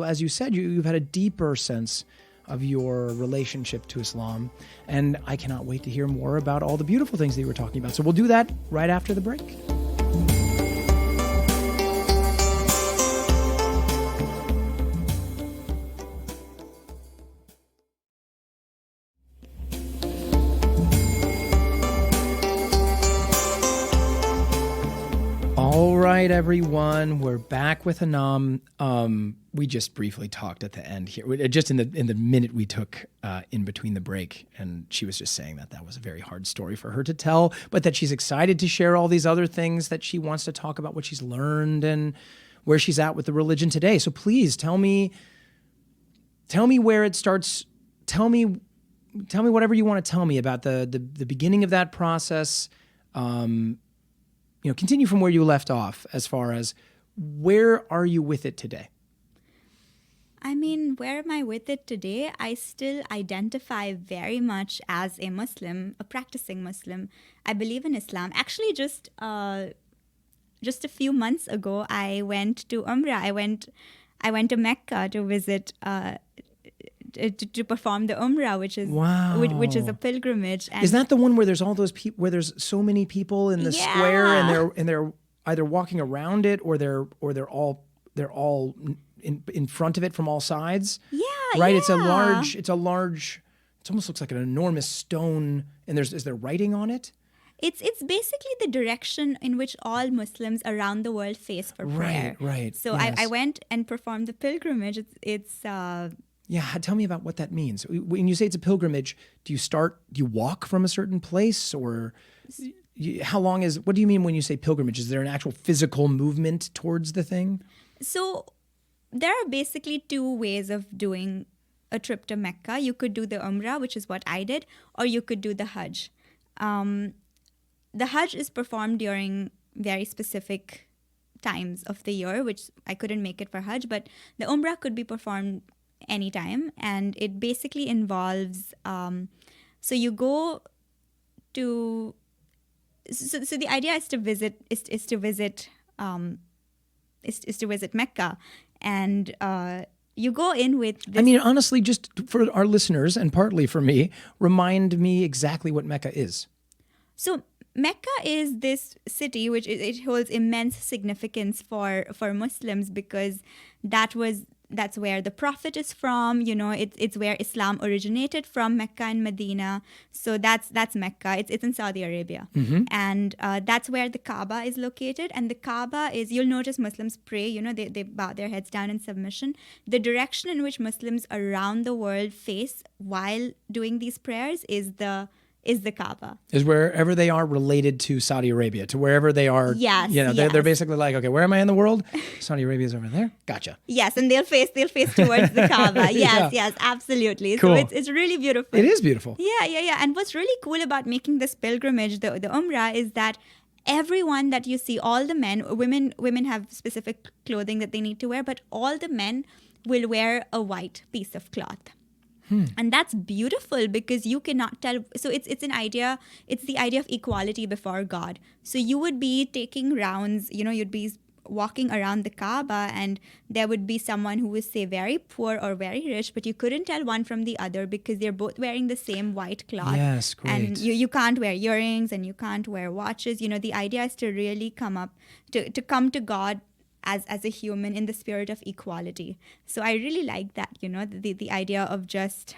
Speaker 1: as you said, you've had a deeper sense of your relationship to Islam. And I cannot wait to hear more about all the beautiful things that you were talking about. So we'll do that right after the break. All right, everyone, we're back with Anam. We just briefly talked at the end here, just in the minute we took in between the break, and she was just saying that was a very hard story for her to tell, but that she's excited to share all these other things that she wants to talk about, what she's learned and where she's at with the religion today. So please tell me where it starts. Tell me whatever you want to tell me about the beginning of that process. Continue from where you left off as far as where are you with it today?
Speaker 2: I mean, where am I with it today? I still identify very much as a Muslim, a practicing Muslim. I believe in Islam. Actually, just a few months ago, I went to Umrah. I went to Mecca to visit, to perform the Umrah, which is a pilgrimage. And
Speaker 1: is that the one where there's all those people, where there's so many people in the square, and they're either walking around it or they're all in front of it from all sides?
Speaker 2: Yeah,
Speaker 1: right.
Speaker 2: Yeah.
Speaker 1: It's it almost looks like an enormous stone, and is there writing on it?
Speaker 2: It's basically the direction in which all Muslims around the world face for prayer.
Speaker 1: Right.
Speaker 2: So
Speaker 1: yes.
Speaker 2: I went and performed the pilgrimage.
Speaker 1: Yeah, tell me about what that means. When you say it's a pilgrimage, do you walk from a certain place, or what do you mean when you say pilgrimage? Is there an actual physical movement towards the thing?
Speaker 2: So there are basically two ways of doing a trip to Mecca. You could do the Umrah, which is what I did, or you could do the Hajj. The Hajj is performed during very specific times of the year, which I couldn't make it for Hajj, but the Umrah could be performed anytime, and it basically involves so you go to so the idea is to visit Mecca, and you go in with this.
Speaker 1: I mean, honestly, just for our listeners and partly for me, remind me exactly what Mecca is.
Speaker 2: So Mecca is this city which it holds immense significance for Muslims, because that's where the Prophet is from. It's where Islam originated from, Mecca and Medina. So that's Mecca. It's in Saudi Arabia.
Speaker 1: Mm-hmm.
Speaker 2: And that's where the Kaaba is located. And the Kaaba is, you'll notice Muslims pray, they bow their heads down in submission. The direction in which Muslims around the world face while doing these prayers is the Kaaba.
Speaker 1: Is wherever they are related to Saudi Arabia, to wherever they are.
Speaker 2: Yes.
Speaker 1: They're basically like, okay, where am I in the world? Saudi Arabia's over there. Gotcha.
Speaker 2: Yes, and they'll face towards the Kaaba. Yes, absolutely.
Speaker 1: Cool.
Speaker 2: So it's really beautiful.
Speaker 1: It is beautiful.
Speaker 2: Yeah. And what's really cool about making this pilgrimage, the Umrah, is that everyone that you see, all the men, women have specific clothing that they need to wear, but all the men will wear a white piece of cloth. And that's beautiful, because you cannot tell. So it's the idea of equality before God. So you would be taking rounds, you'd be walking around the Kaaba, and there would be someone who was, say, very poor or very rich, but you couldn't tell one from the other because they're both wearing the same white cloth.
Speaker 1: Yes, great.
Speaker 2: And you can't wear earrings and you can't wear watches. The idea is to really come to God as a human in the spirit of equality. So I really like that, the idea of just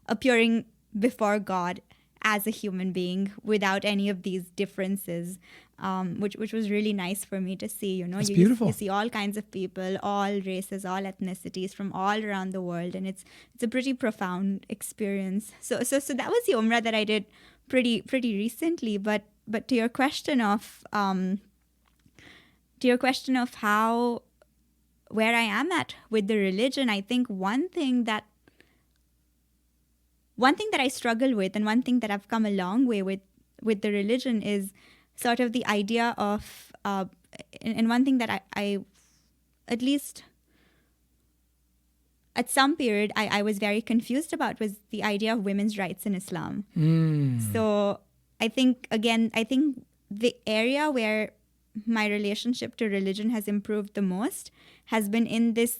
Speaker 2: appearing before God as a human being without any of these differences, which was really nice for me to see.
Speaker 1: It's beautiful.
Speaker 2: You see all kinds of people, all races, all ethnicities from all around the world, and it's a pretty profound experience. So that was the Umrah that I did pretty recently. But to your question of where I am at with the religion, I think one thing that I struggle with, and one thing that I've come a long way with the religion, is sort of the idea of, and one thing that I at least at some period I was very confused about, was the idea of women's rights in Islam. So I think the area where my relationship to religion has improved the most has been in this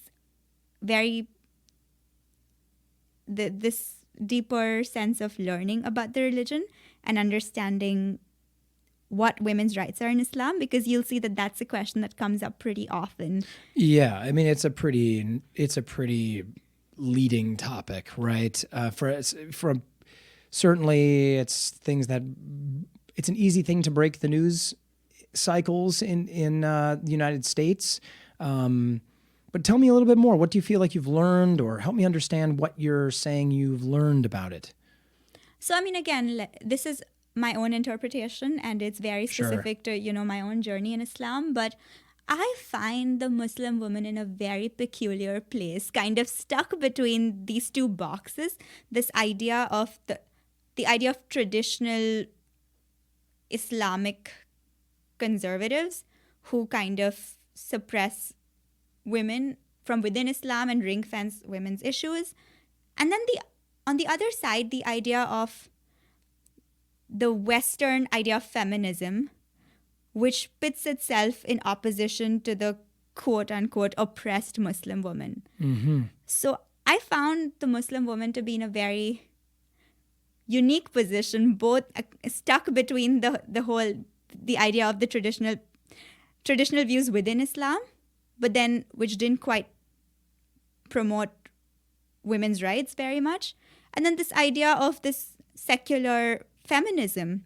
Speaker 2: this deeper sense of learning about the religion and understanding what women's rights are in Islam, because you'll see that that's a question that comes up pretty often.
Speaker 1: Yeah, I mean, it's a pretty leading topic, right? For certainly, it's things that it's an easy thing to break the news cycles in the United States. But tell me a little bit more. What do you feel like you've learned, or help me understand what you're saying you've learned about it?
Speaker 2: So, I mean, again, this is my own interpretation, and it's very specific to, my own journey in Islam. But I find the Muslim woman in a very peculiar place, kind of stuck between these two boxes. This idea of the idea of traditional Islamic conservatives who kind of suppress women from within Islam and ring fence women's issues. And then on the other side, the idea of the Western idea of feminism, which pits itself in opposition to the quote-unquote oppressed Muslim woman.
Speaker 1: Mm-hmm.
Speaker 2: So I found the Muslim woman to be in a very unique position, both stuck between the idea of the traditional views within Islam, but then which didn't quite promote women's rights very much. And then this idea of this secular feminism,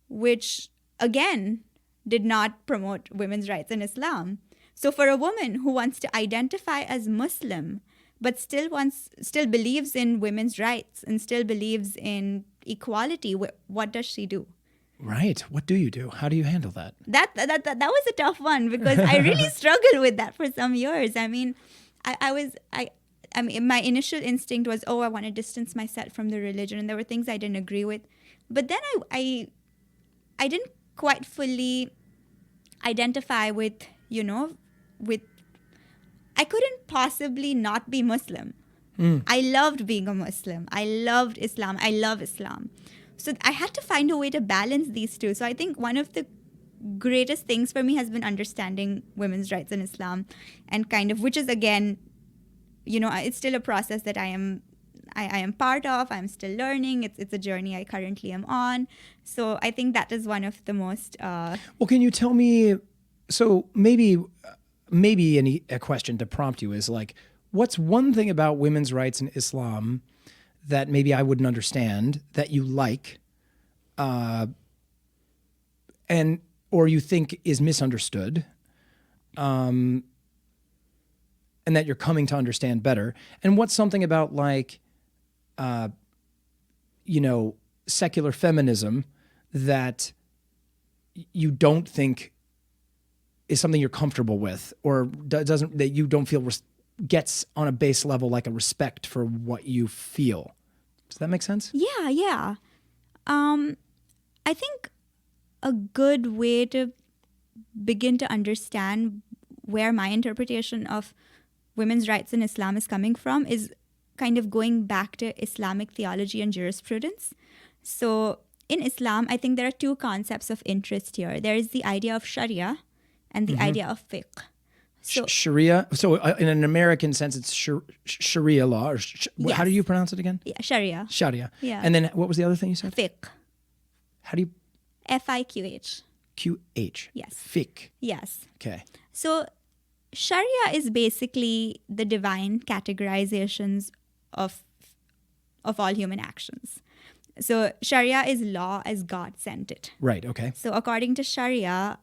Speaker 2: which again did not promote women's rights in Islam. So for a woman who wants to identify as Muslim, but still believes in women's rights and still believes in equality, what does she do?
Speaker 1: Right. What do you do? How do you handle that?
Speaker 2: That was a tough one, because I really struggled with that for some years. I mean, I mean, my initial instinct was, I want to distance myself from the religion, and there were things I didn't agree with. But then I didn't quite fully identify with I couldn't possibly not be Muslim. I loved being a Muslim. I loved Islam. I love Islam. So I had to find a way to balance these two. So I think one of the greatest things for me has been understanding women's rights in Islam, and kind of, which is again, it's still a process that I am part of. I'm still learning. It's a journey I currently am on. So I think that is one of the most.
Speaker 1: Well, can you tell me? So maybe a question to prompt you is like, what's one thing about women's rights in Islam that maybe I wouldn't understand that you like, or you think is misunderstood, and that you're coming to understand better? And what's something about like, secular feminism that you don't think is something you're comfortable with, or that you don't feel gets on a base level like a respect for what you feel? Does that make sense?
Speaker 2: Yeah. I think a good way to begin to understand where my interpretation of women's rights in Islam is coming from is kind of going back to Islamic theology and jurisprudence. So in Islam, I think there are two concepts of interest here. There is the idea of Sharia and the idea of fiqh. So
Speaker 1: Sharia. So in an American sense, it's Sharia law. Or
Speaker 2: yes.
Speaker 1: How do you pronounce it again?
Speaker 2: Yeah, Sharia.
Speaker 1: Sharia.
Speaker 2: Yeah.
Speaker 1: And then what was the other thing you said?
Speaker 2: Fiqh.
Speaker 1: How do you?
Speaker 2: Fiqh.
Speaker 1: QH.
Speaker 2: Yes.
Speaker 1: Fiqh.
Speaker 2: Yes.
Speaker 1: Okay.
Speaker 2: So Sharia is basically the divine categorizations of all human actions. So Sharia is law as God sent it.
Speaker 1: Right. Okay.
Speaker 2: So according to Sharia,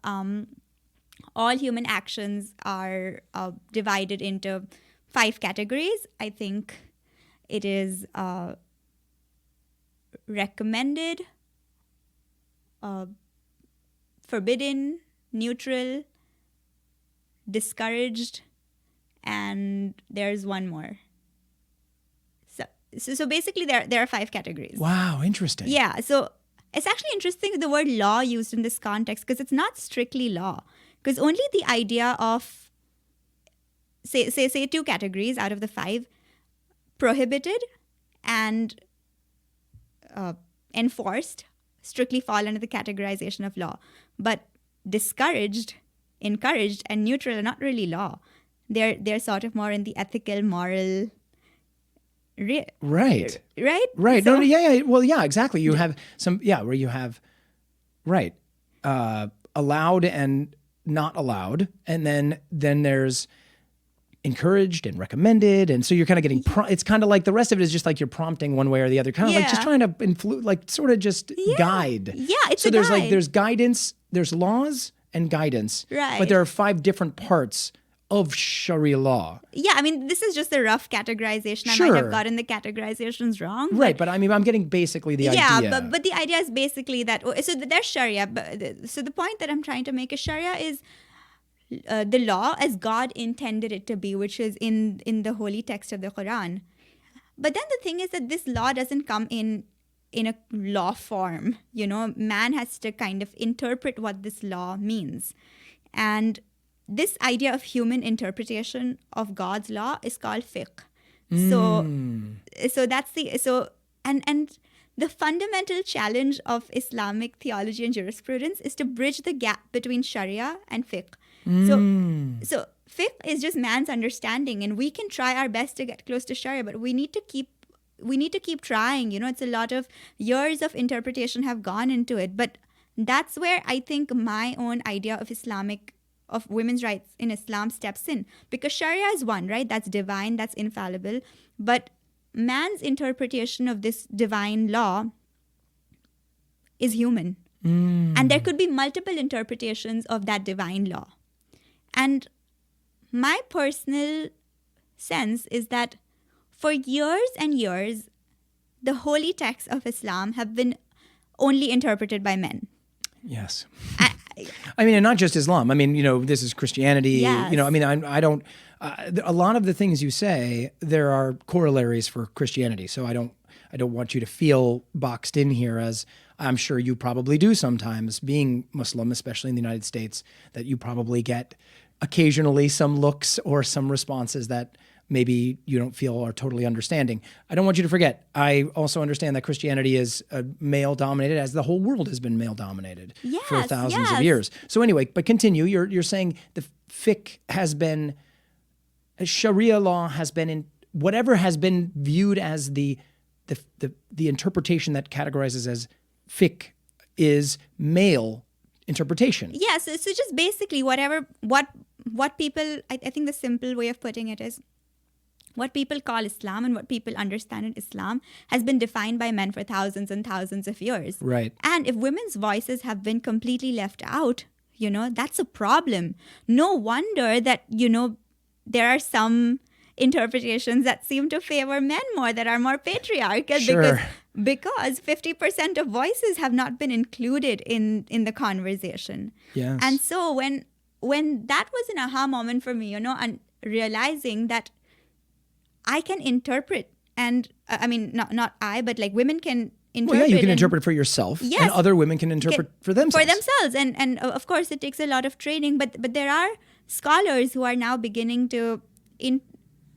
Speaker 2: all human actions are divided into 5 categories. I think it is recommended, forbidden, neutral, discouraged, and there's one more. So basically there are 5 categories.
Speaker 1: Wow, interesting.
Speaker 2: Yeah, so it's actually interesting the word law used in this context, because it's not strictly law. Because only the idea of, say 2 categories out of the 5, prohibited and enforced, strictly fall under the categorization of law. But discouraged, encouraged, and neutral are not really law. They're sort of more in the ethical, moral.
Speaker 1: Right.
Speaker 2: Right.
Speaker 1: Right.
Speaker 2: So,
Speaker 1: No. Yeah. Well. Yeah. Exactly. You have some. Yeah. Where you have. Right. Allowed and not allowed, and then there's encouraged and recommended, and so you're kind of getting. It's kind of like the rest of it is just like you're prompting one way or the other, kind of like just trying to sort of just guide.
Speaker 2: Yeah. It's
Speaker 1: so
Speaker 2: a
Speaker 1: there's
Speaker 2: guide.
Speaker 1: there's guidance, there's laws and guidance,
Speaker 2: Right.
Speaker 1: But there are 5 different parts of Sharia law.
Speaker 2: Yeah, I mean, this is just a rough categorization. I
Speaker 1: Sure.
Speaker 2: might have gotten the categorizations wrong.
Speaker 1: Right, but I mean, I'm getting basically the idea.
Speaker 2: Yeah, but the idea is basically that, so there's Sharia. So the point that I'm trying to make is Sharia is the law as God intended it to be, which is in the holy text of the Quran. But then the thing is that this law doesn't come in a law form. You know, man has to kind of interpret what this law means. And this idea of human interpretation of God's law is called fiqh. So that's and the fundamental challenge of Islamic theology and jurisprudence is to bridge the gap between Sharia and fiqh. So fiqh is just man's understanding, and we can try our best to get close to Sharia, but we need to keep trying. You know, it's a lot of years of interpretation have gone into it, but that's where I think my own idea of women's rights in Islam steps in, because Sharia is one, right? That's divine, that's infallible. But man's interpretation of this divine law is human. And there could be multiple interpretations of that divine law. And my personal sense is that for years and years, the holy texts of Islam have been only interpreted by men.
Speaker 1: Yes. I mean, and not just Islam. I mean, this is Christianity.
Speaker 2: Yes.
Speaker 1: I mean, I don't. A lot of the things you say, there are corollaries for Christianity. So I don't want you to feel boxed in here, as I'm sure you probably do sometimes, being Muslim, especially in the United States, that you probably get occasionally some looks or some responses that maybe you don't feel are totally understanding. I don't want you to forget, I also understand that Christianity is male-dominated, as the whole world has been male-dominated for thousands of years. So anyway, but continue. You're saying the fiqh has been, Sharia law has been in whatever has been viewed as the interpretation that categorizes as fiqh is male interpretation.
Speaker 2: Yeah, so just basically what people, I think the simple way of putting it is, what people call Islam and what people understand in Islam has been defined by men for thousands and thousands of years.
Speaker 1: Right.
Speaker 2: And if women's voices have been completely left out, that's a problem. No wonder that, there are some interpretations that seem to favor men more, that are more patriarchal.
Speaker 1: Sure.
Speaker 2: Because 50% of voices have not been included in the conversation.
Speaker 1: Yes.
Speaker 2: And so when that was an aha moment for me, and realizing that I can interpret, and I mean, not I, but like women can interpret.
Speaker 1: Well, yeah, you can interpret for yourself,
Speaker 2: yes,
Speaker 1: and other women can interpret for themselves.
Speaker 2: And of course, it takes a lot of training, but there are scholars who are now beginning to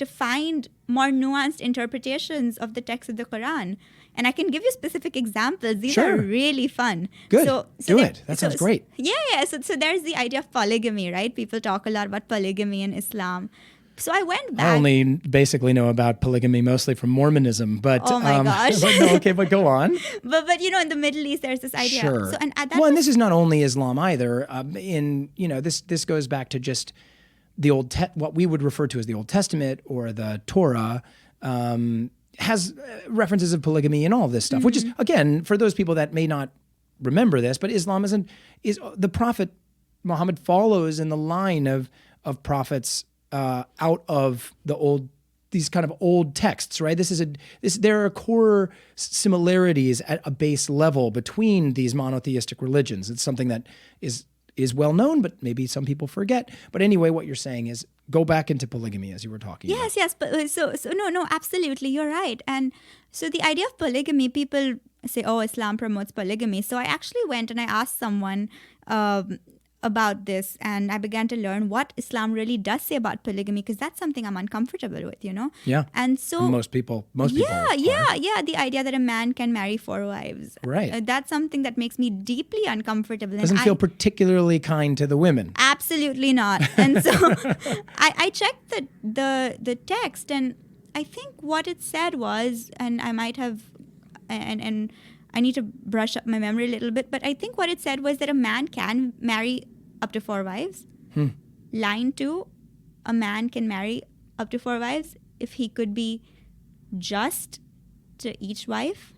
Speaker 2: find more nuanced interpretations of the text of the Quran. And I can give you specific examples. These are really fun.
Speaker 1: Good. Do it. That sounds great.
Speaker 2: Yeah. So there's the idea of polygamy, right? People talk a lot about polygamy in Islam. So I went back.
Speaker 1: I only basically know about polygamy mostly from Mormonism, but
Speaker 2: oh my gosh.
Speaker 1: But go on.
Speaker 2: But in the Middle East, there's this idea.
Speaker 1: Sure.
Speaker 2: So, and
Speaker 1: and this is not only Islam either. This goes back to just the what we would refer to as the Old Testament or the Torah. Has references of polygamy and all of this stuff, which is, again, for those people that may not remember this, but Islam is the Prophet Muhammad follows in the line of prophets out of these kind of old texts, right? There are core similarities at a base level between these monotheistic religions. It's something that is well known, but maybe some people forget. But anyway, what you're saying is go back into polygamy, as you were talking about.
Speaker 2: Yes. But so no, absolutely, you're right. And so the idea of polygamy, people say, oh, Islam promotes polygamy. So I actually went and I asked someone about this, and I began to learn what Islam really does say about polygamy, because that's something I'm uncomfortable with,
Speaker 1: Yeah.
Speaker 2: And so
Speaker 1: most people are.
Speaker 2: the idea that a man can marry 4 wives.
Speaker 1: Right.
Speaker 2: That's something that makes me deeply uncomfortable.
Speaker 1: Doesn't feel particularly kind to the women.
Speaker 2: Absolutely not. And so I checked the text, and I think what it said was, and I might have, and I need to brush up my memory a little bit, but I think what it said was that a man can marry up to 4 wives. Line 2, a man can marry up to 4 wives if he could be just to each wife.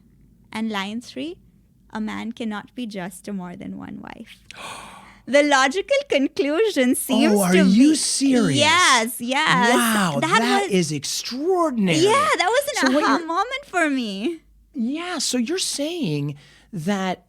Speaker 2: And line 3, a man cannot be just to more than 1 wife. The logical conclusion seems to be...
Speaker 1: are you serious?
Speaker 2: Yes.
Speaker 1: Wow, that is extraordinary.
Speaker 2: Yeah, that was an aha moment for me.
Speaker 1: Yeah, so you're saying that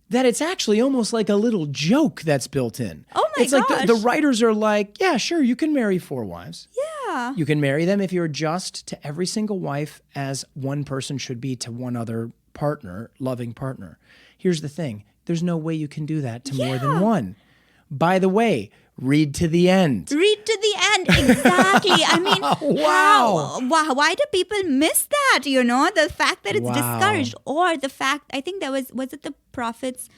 Speaker 1: it's actually almost like a little joke that's built in.
Speaker 2: Oh my
Speaker 1: gosh.
Speaker 2: It's
Speaker 1: like the writers are like, yeah, sure, you can marry 4 wives.
Speaker 2: Yeah.
Speaker 1: You can marry them if you're just to every single wife as one person should be to one other partner, loving partner. Here's the thing. There's no way you can do that to more than one. By the way, read to the end.
Speaker 2: Read to the end, exactly. I mean,
Speaker 1: wow.
Speaker 2: Why do people miss that, The fact that it's discouraged, or the fact, I think was it the Prophet's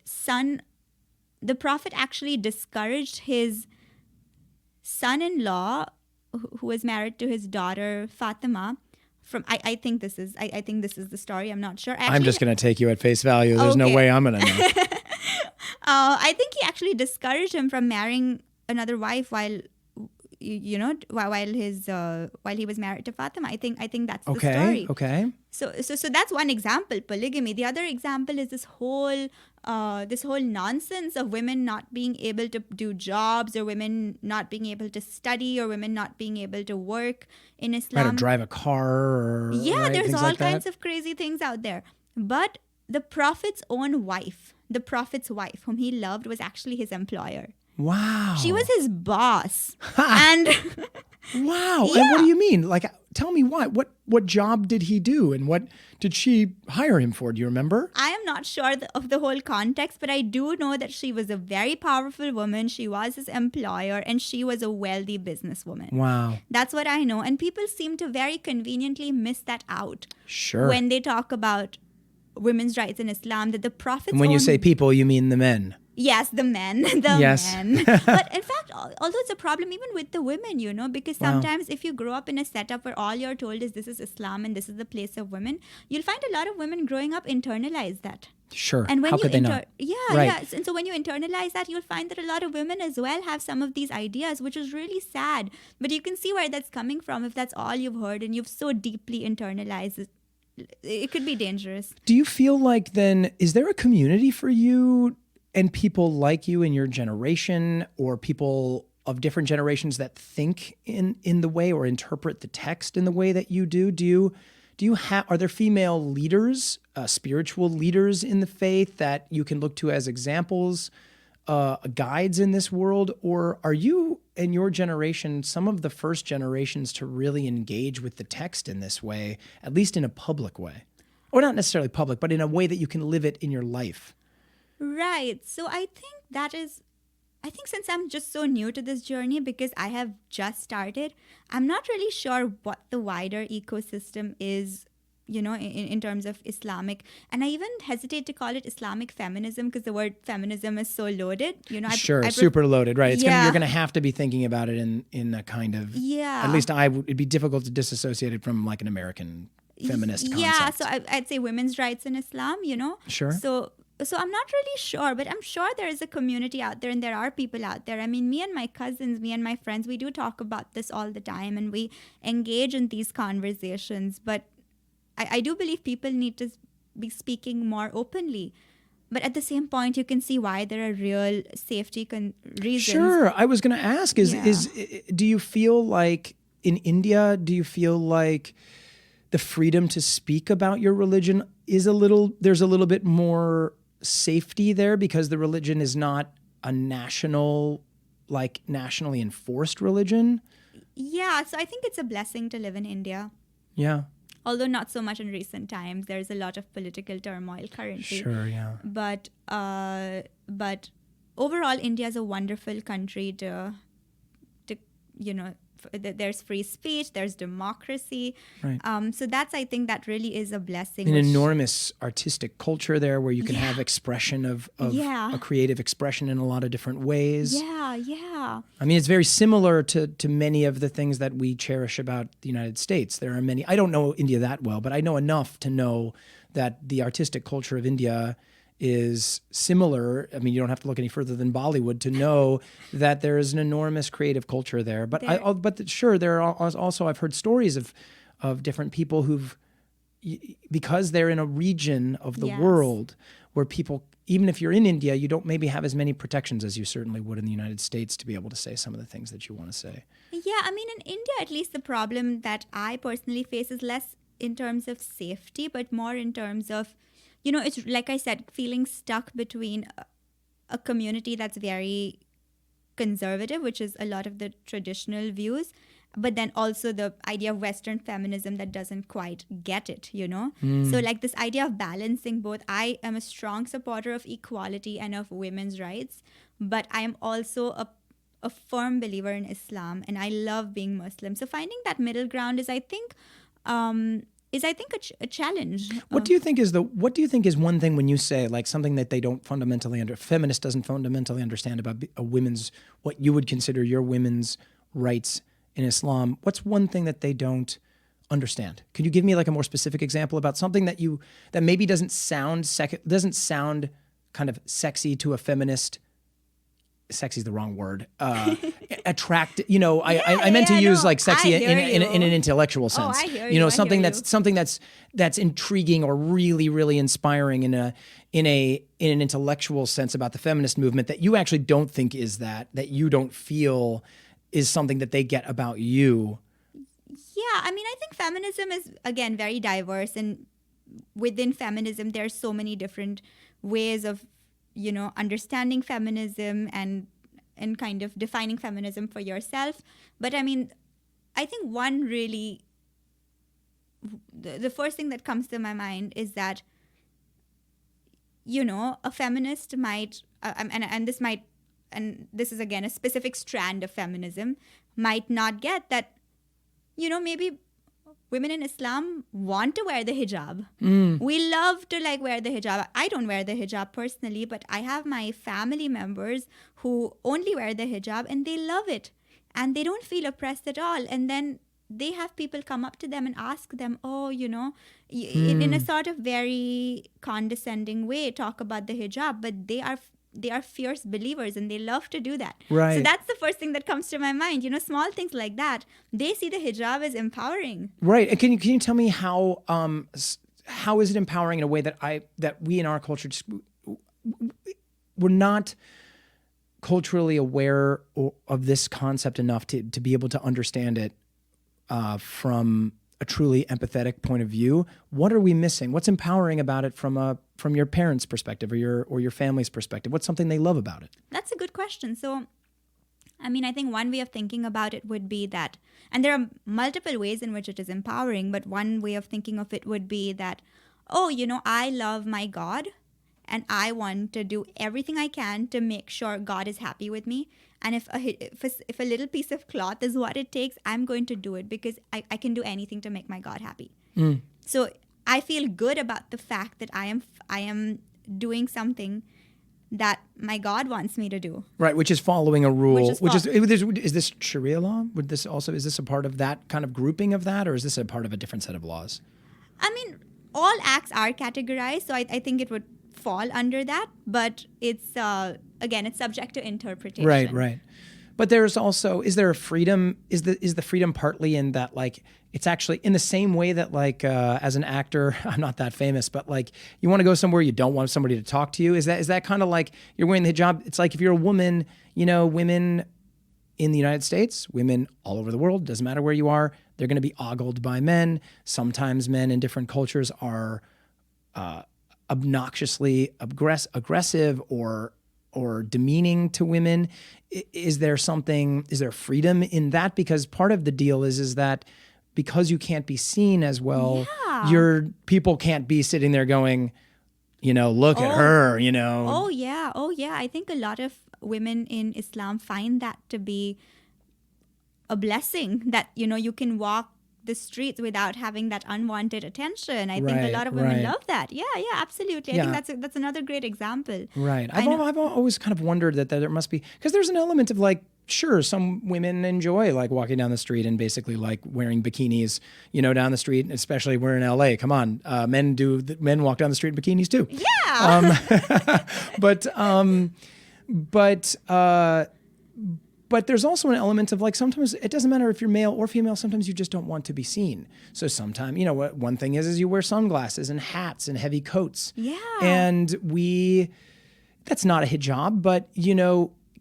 Speaker 2: son? The Prophet actually discouraged his son-in-law, who was married to his daughter, Fatima, from, I think this is the story. I'm not sure.
Speaker 1: I'm just going to take you at face value. There's no way I'm going to know.
Speaker 2: I think he actually discouraged him from marrying another wife while he was married to Fatima. I think that's the story.
Speaker 1: Okay.
Speaker 2: So that's one example, polygamy. The other example is this whole nonsense of women not being able to do jobs, or women not being able to study, or women not being able to work in Islam.
Speaker 1: How to drive a car.
Speaker 2: There's all kinds of crazy things out there. But the Prophet's own wife, the Prophet's wife, whom he loved, was actually his employer.
Speaker 1: Wow.
Speaker 2: She was his boss. And
Speaker 1: wow.
Speaker 2: Yeah.
Speaker 1: And what do you mean? Like, tell me why. What job did he do, and what did she hire him for? Do you remember?
Speaker 2: I am not sure of the whole context, but I do know that she was a very powerful woman. She was his employer, and she was a wealthy businesswoman.
Speaker 1: Wow.
Speaker 2: That's what I know. And people seem to very conveniently miss that out.
Speaker 1: Sure.
Speaker 2: When they talk about women's rights in Islam, that the Prophet's
Speaker 1: And when you say people, you mean the men.
Speaker 2: Yes, the men. Men. But in fact, although it's a problem even with the women, because sometimes if you grow up in a setup where all you're told is this is Islam and this is the place of women, you'll find a lot of women growing up internalize that.
Speaker 1: Sure.
Speaker 2: And when
Speaker 1: How could they not?
Speaker 2: Yeah,
Speaker 1: right.
Speaker 2: yeah. And so when you internalize that, you'll find that a lot of women as well have some of these ideas, which is really sad. But you can see where that's coming from if that's all you've heard and you've so deeply internalized it. It could be dangerous.
Speaker 1: Do you feel like then, is there a community for you and people like you in your generation, or people of different generations that think in the way or interpret the text in the way that you do? Do you have, are there female leaders, spiritual leaders in the faith that you can look to as examples, guides in this world? Or are you and your generation some of the first generations to really engage with the text in this way, at least in a public way? Or not necessarily public, but in a way that you can live it in your life?
Speaker 2: Right. So I think since I'm just so new to this journey, because I have just started, I'm not really sure what the wider ecosystem is, in terms of Islamic. And I even hesitate to call it Islamic feminism, because the word feminism is so loaded.
Speaker 1: Super loaded, right?
Speaker 2: Yeah.
Speaker 1: You're going to have to be thinking about it in a kind of, at least it'd be difficult to disassociate it from like an American feminist concept.
Speaker 2: Yeah, so I'd say women's rights in Islam,
Speaker 1: Sure.
Speaker 2: So I'm not really sure, but I'm sure there is a community out there and there are people out there. I mean, me and my cousins, me and my friends, we do talk about this all the time and we engage in these conversations. But I do believe people need to be speaking more openly. But at the same point, you can see why there are real safety reasons.
Speaker 1: Sure. I was going to ask, do you feel like in India, the freedom to speak about your religion there's a little bit more safety there because the religion is not a nationally enforced religion?
Speaker 2: Yeah, so I think it's a blessing to live in India.
Speaker 1: Yeah.
Speaker 2: although not so much in recent times. There's a lot of political turmoil currently.
Speaker 1: Sure, yeah.
Speaker 2: But overall, India is a wonderful country to there's free speech, there's democracy.
Speaker 1: Right.
Speaker 2: So that's, I think, that really is a blessing.
Speaker 1: An enormous artistic culture there where you can have expression of
Speaker 2: Yeah.
Speaker 1: a creative expression in a lot of different ways.
Speaker 2: Yeah.
Speaker 1: I mean, it's very similar to many of the things that we cherish about the United States. There are many, I don't know India that well, but I know enough to know that the artistic culture of India is similar. I mean, you don't have to look any further than Bollywood to know that there is an enormous creative culture there. But sure, there are also, I've heard stories of different people who've, because they're in a region of the world where people, even if you're in India, you don't maybe have as many protections as you certainly would in the United States to be able to say some of the things that you want to say.
Speaker 2: Yeah, I mean, in India, at least the problem that I personally face is less in terms of safety, but more in terms of, it's like I said, feeling stuck between a community that's very conservative, which is a lot of the traditional views, but then also the idea of Western feminism that doesn't quite get it, So like this idea of balancing both. I am a strong supporter of equality and of women's rights, but I am also a firm believer in Islam, and I love being Muslim. So finding that middle ground is, I think, a challenge.
Speaker 1: What do you think is one thing when you say like something that they don't fundamentally feminist doesn't fundamentally understand about what you would consider your women's rights in Islam? What's one thing that they don't understand? Could you give me like a more specific example about something that maybe doesn't sound kind of sexy to a feminist? Sexy is the wrong word. Attract. I meant to use like sexy in an intellectual sense.
Speaker 2: I hear you.
Speaker 1: Something that's intriguing or really, really inspiring in an intellectual sense about the feminist movement that you actually don't think is that you don't feel is something that they get about you.
Speaker 2: Yeah, I mean, I think feminism is, again, very diverse, and within feminism, there are so many different ways of understanding feminism and kind of defining feminism for yourself. But I mean, I think one really, the first thing that comes to my mind is that, a feminist might, and this is again a specific strand of feminism, might not get that, maybe women in Islam want to wear the hijab. We love to wear the hijab. I don't wear the hijab personally, but I have my family members who only wear the hijab and they love it and they don't feel oppressed at all. And then they have people come up to them and ask them, in a sort of very condescending way, talk about the hijab, but they are fierce believers and they love to do that.
Speaker 1: Right.
Speaker 2: So that's the first thing that comes to my mind. Small things like that. They see the hijab as empowering.
Speaker 1: Right. And can you tell me how is it empowering in a way that we in our culture we're not culturally aware of this concept enough to be able to understand it from a truly empathetic point of view? What are we missing? What's empowering about it from your parents' perspective or your family's perspective? What's something they love about it?
Speaker 2: That's a good question. So, I mean, I think one way of thinking about it would be that, and there are multiple ways in which it is empowering, but one way of thinking of it would be that, I love my God and I want to do everything I can to make sure God is happy with me. And if a little piece of cloth is what it takes, I'm going to do it because I can do anything to make my God happy. So I feel good about the fact that I am doing something that my God wants me to do. Right,
Speaker 1: which is following a rule. Is this Sharia law? Is this a part of that kind of grouping of that, or is this a part of a different set of laws?
Speaker 2: I mean, all acts are categorized, so I think it would fall under that, but it's again, it's subject to interpretation.
Speaker 1: Right. But there's also, is there a freedom? Is the freedom partly in that, like, it's actually in the same way that, like, as an actor, I'm not that famous, but like, you want to go somewhere, you don't want somebody to talk to you. Is that kind of like you're wearing the hijab? It's like if you're a woman, women in the United States, women all over the world, doesn't matter where you are, they're going to be ogled by men. Sometimes men in different cultures are obnoxiously aggressive or demeaning to women. Is there freedom in that? Because part of the deal is that because you can't be seen as well,
Speaker 2: Yeah.
Speaker 1: your people can't be sitting there going, look at her,
Speaker 2: Oh yeah. I think a lot of women in Islam find that to be a blessing, that you can walk the streets without having that unwanted attention. I think a lot of women love that. Yeah, absolutely. I think that's another great example.
Speaker 1: Right. I've always kind of wondered that there must be, because there's an element of like, sure, some women enjoy like walking down the street and basically like wearing bikinis, down the street, especially we're in LA. Come on, men walk down the street in bikinis too.
Speaker 2: Yeah.
Speaker 1: But there's also an element of like, sometimes it doesn't matter if you're male or female, sometimes you just don't want to be seen. So sometimes, one thing is you wear sunglasses and hats and heavy coats.
Speaker 2: Yeah.
Speaker 1: And that's not a hijab, but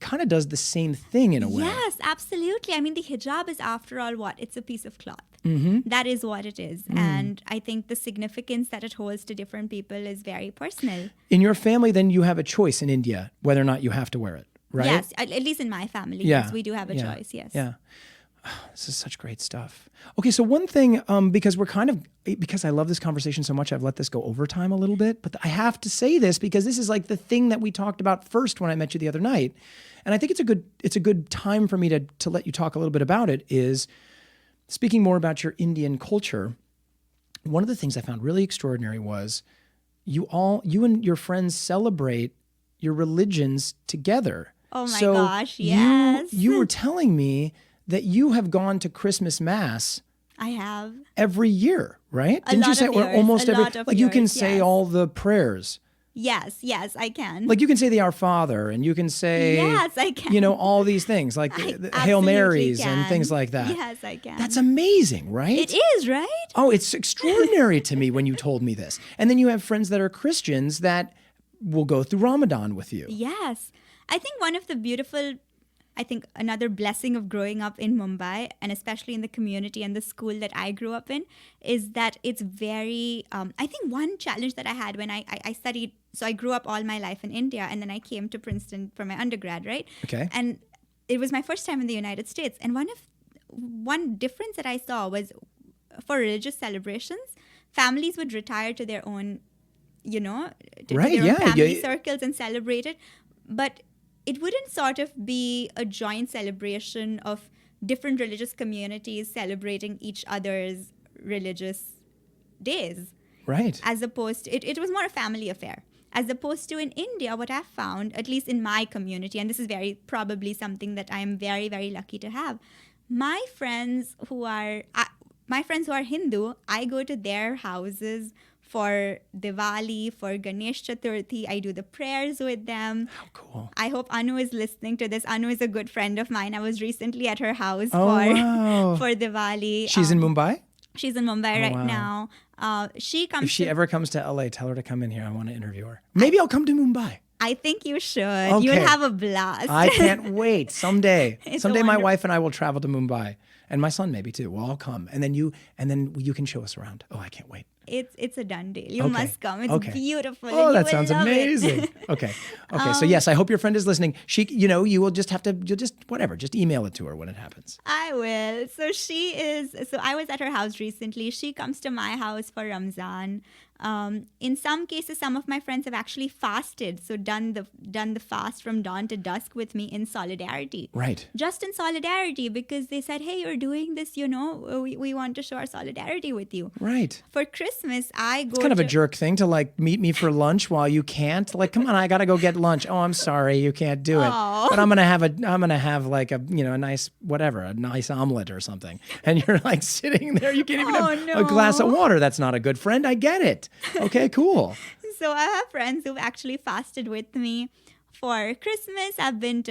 Speaker 1: kind of does the same thing in a way.
Speaker 2: Yes, absolutely. I mean, the hijab is, after all, what? It's a piece of cloth.
Speaker 1: Mm-hmm.
Speaker 2: That is what it is. And I think the significance that it holds to different people is very personal.
Speaker 1: In your family, then you have a choice in India whether or not you have to wear it, right?
Speaker 2: Yes, at least in my family.
Speaker 1: Yeah.
Speaker 2: Yes, we do have a choice, yes.
Speaker 1: Yeah. This is such great stuff. Okay, so one thing, because I love this conversation so much, I've let this go overtime a little bit, but I have to say this because this is like the thing that we talked about first when I met you the other night. And I think it's a good time for me to let you talk a little bit about it, is speaking more about your Indian culture. One of the things I found really extraordinary was you and your friends celebrate your religions together.
Speaker 2: Oh my gosh, yes.
Speaker 1: You were telling me that you have gone to Christmas Mass.
Speaker 2: I have.
Speaker 1: Every year, right?
Speaker 2: A lot of years,
Speaker 1: almost
Speaker 2: a
Speaker 1: every,
Speaker 2: lot of
Speaker 1: like you can
Speaker 2: years,
Speaker 1: say
Speaker 2: yes.
Speaker 1: all the prayers.
Speaker 2: Yes, I can.
Speaker 1: Like you can say the Our Father, and you can say,
Speaker 2: yes, I can.
Speaker 1: All these things like
Speaker 2: I
Speaker 1: the Hail Marys
Speaker 2: absolutely
Speaker 1: and
Speaker 2: can.
Speaker 1: things like that.
Speaker 2: Yes, I can.
Speaker 1: That's amazing, right?
Speaker 2: It is, right?
Speaker 1: Oh, it's extraordinary to me when you told me this. And then you have friends that are Christians that will go through Ramadan with you.
Speaker 2: Yes. I think another blessing of growing up in Mumbai, and especially in the community and the school that I grew up in, is that it's very, I think one challenge that I had when I studied, so I grew up all my life in India, and then I came to Princeton for my undergrad, right?
Speaker 1: Okay.
Speaker 2: And it was my first time in the United States. And one difference that I saw was, for religious celebrations, families would retire to their own, to their own family circles and celebrate it. But it wouldn't sort of be a joint celebration of different religious communities celebrating each other's religious days.
Speaker 1: Right.
Speaker 2: As opposed to, it was more a family affair. As opposed to in India, what I've found, at least in my community, and this is very probably something that I am very, very lucky to have, my friends who are Hindu, I go to their houses for Diwali, for Ganesh Chaturthi. I do the prayers with them.
Speaker 1: How cool.
Speaker 2: I hope Anu is listening to this. Anu is a good friend of mine. I was recently at her house for Diwali.
Speaker 1: She's in Mumbai?
Speaker 2: She's in Mumbai right now. She comes.
Speaker 1: If she ever comes to LA, tell her to come in here. I want to interview her. Maybe I'll come to Mumbai.
Speaker 2: I think you should.
Speaker 1: Okay.
Speaker 2: You'll have a blast.
Speaker 1: I can't wait. Someday. Someday my
Speaker 2: wonderful.
Speaker 1: wife and I will travel to Mumbai. And my son maybe too. We'll all come. And then you can show us around. Oh, I can't wait.
Speaker 2: It's a done deal. You must come. It's beautiful.
Speaker 1: Oh,
Speaker 2: and
Speaker 1: that sounds amazing. Okay. So yes, I hope your friend is listening. She, you will just have to, just email it to her when it happens.
Speaker 2: I will. So I was at her house recently. She comes to my house for Ramzan. In some cases, some of my friends have actually fasted. So done the fast from dawn to dusk with me in solidarity.
Speaker 1: Right.
Speaker 2: Just in solidarity, because they said, hey, you're doing this, we want to show our solidarity with you.
Speaker 1: Right.
Speaker 2: For Christmas, I go
Speaker 1: It's kind of a jerk thing to like meet me for lunch while you can't. Like, come on, I got to go get lunch. Oh, I'm sorry, you can't do it.
Speaker 2: Oh.
Speaker 1: But I'm going to have like a nice omelet or something. And you're like sitting there, you can't even have a glass of water. That's not a good friend. I get it. Okay, cool.
Speaker 2: So I have friends who've actually fasted with me for Christmas. I've been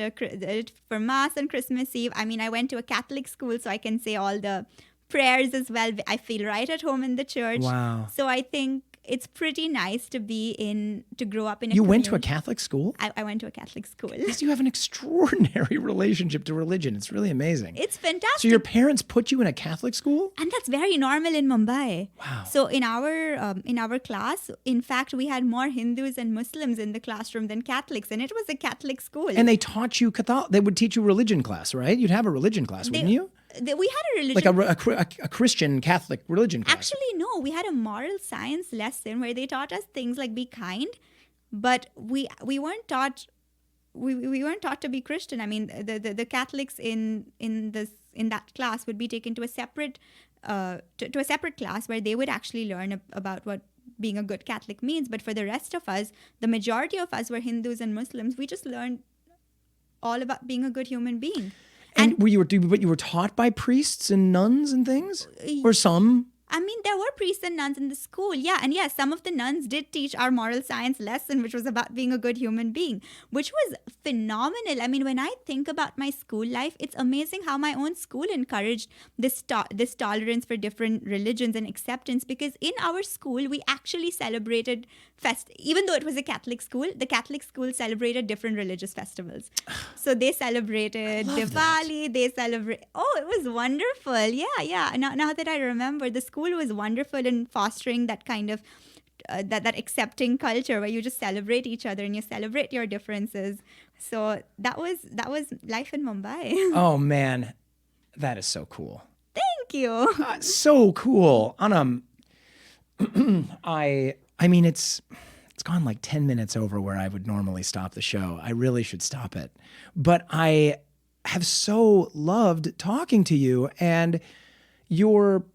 Speaker 2: for Mass on Christmas Eve. I mean, I went to a Catholic school, so I can say all the prayers as well. I feel right at home in the church.
Speaker 1: Wow.
Speaker 2: So I think it's pretty nice to grow up in a
Speaker 1: You
Speaker 2: community.
Speaker 1: went to a Catholic school?
Speaker 2: I went to a Catholic school.
Speaker 1: Yes, you have an extraordinary relationship to religion. It's really amazing.
Speaker 2: It's fantastic.
Speaker 1: So your parents put you in a Catholic school?
Speaker 2: And that's very normal in Mumbai.
Speaker 1: Wow.
Speaker 2: So in our class, in fact, we had more Hindus and Muslims in the classroom than Catholics, and it was a Catholic school.
Speaker 1: And they taught you Catholic. They would teach you religion class, right? You'd have a religion class, wouldn't you?
Speaker 2: We had a religion.
Speaker 1: Like a Christian Catholic religion class.
Speaker 2: Actually, no. We had a moral science lesson where they taught us things like be kind, but we weren't taught. We weren't taught to be Christian. I mean, the Catholics in that class would be taken to a separate to a separate class where they would actually learn about what being a good Catholic means. But for the rest of us, the majority of us were Hindus and Muslims. We just learned all about being a good human being.
Speaker 1: And you were taught by priests and nuns and things, or some?
Speaker 2: I mean, there were priests and nuns in the school, yeah. And yes, some of the nuns did teach our moral science lesson, which was about being a good human being, which was phenomenal. I mean, when I think about my school life, it's amazing how my own school encouraged this tolerance for different religions and acceptance, because in our school, we actually celebrated even though it was a Catholic school, the Catholic school celebrated different religious festivals. So they celebrated Diwali, it was wonderful. Yeah. Now that I remember, the school was wonderful in fostering that kind of that accepting culture where you just celebrate each other and you celebrate your differences. So that was life in Mumbai.
Speaker 1: Oh man, that is so cool.
Speaker 2: Thank you.
Speaker 1: So cool. Anam, I mean, it's gone like 10 minutes over where I would normally stop the show. I really should stop it. But I have so loved talking to you, and your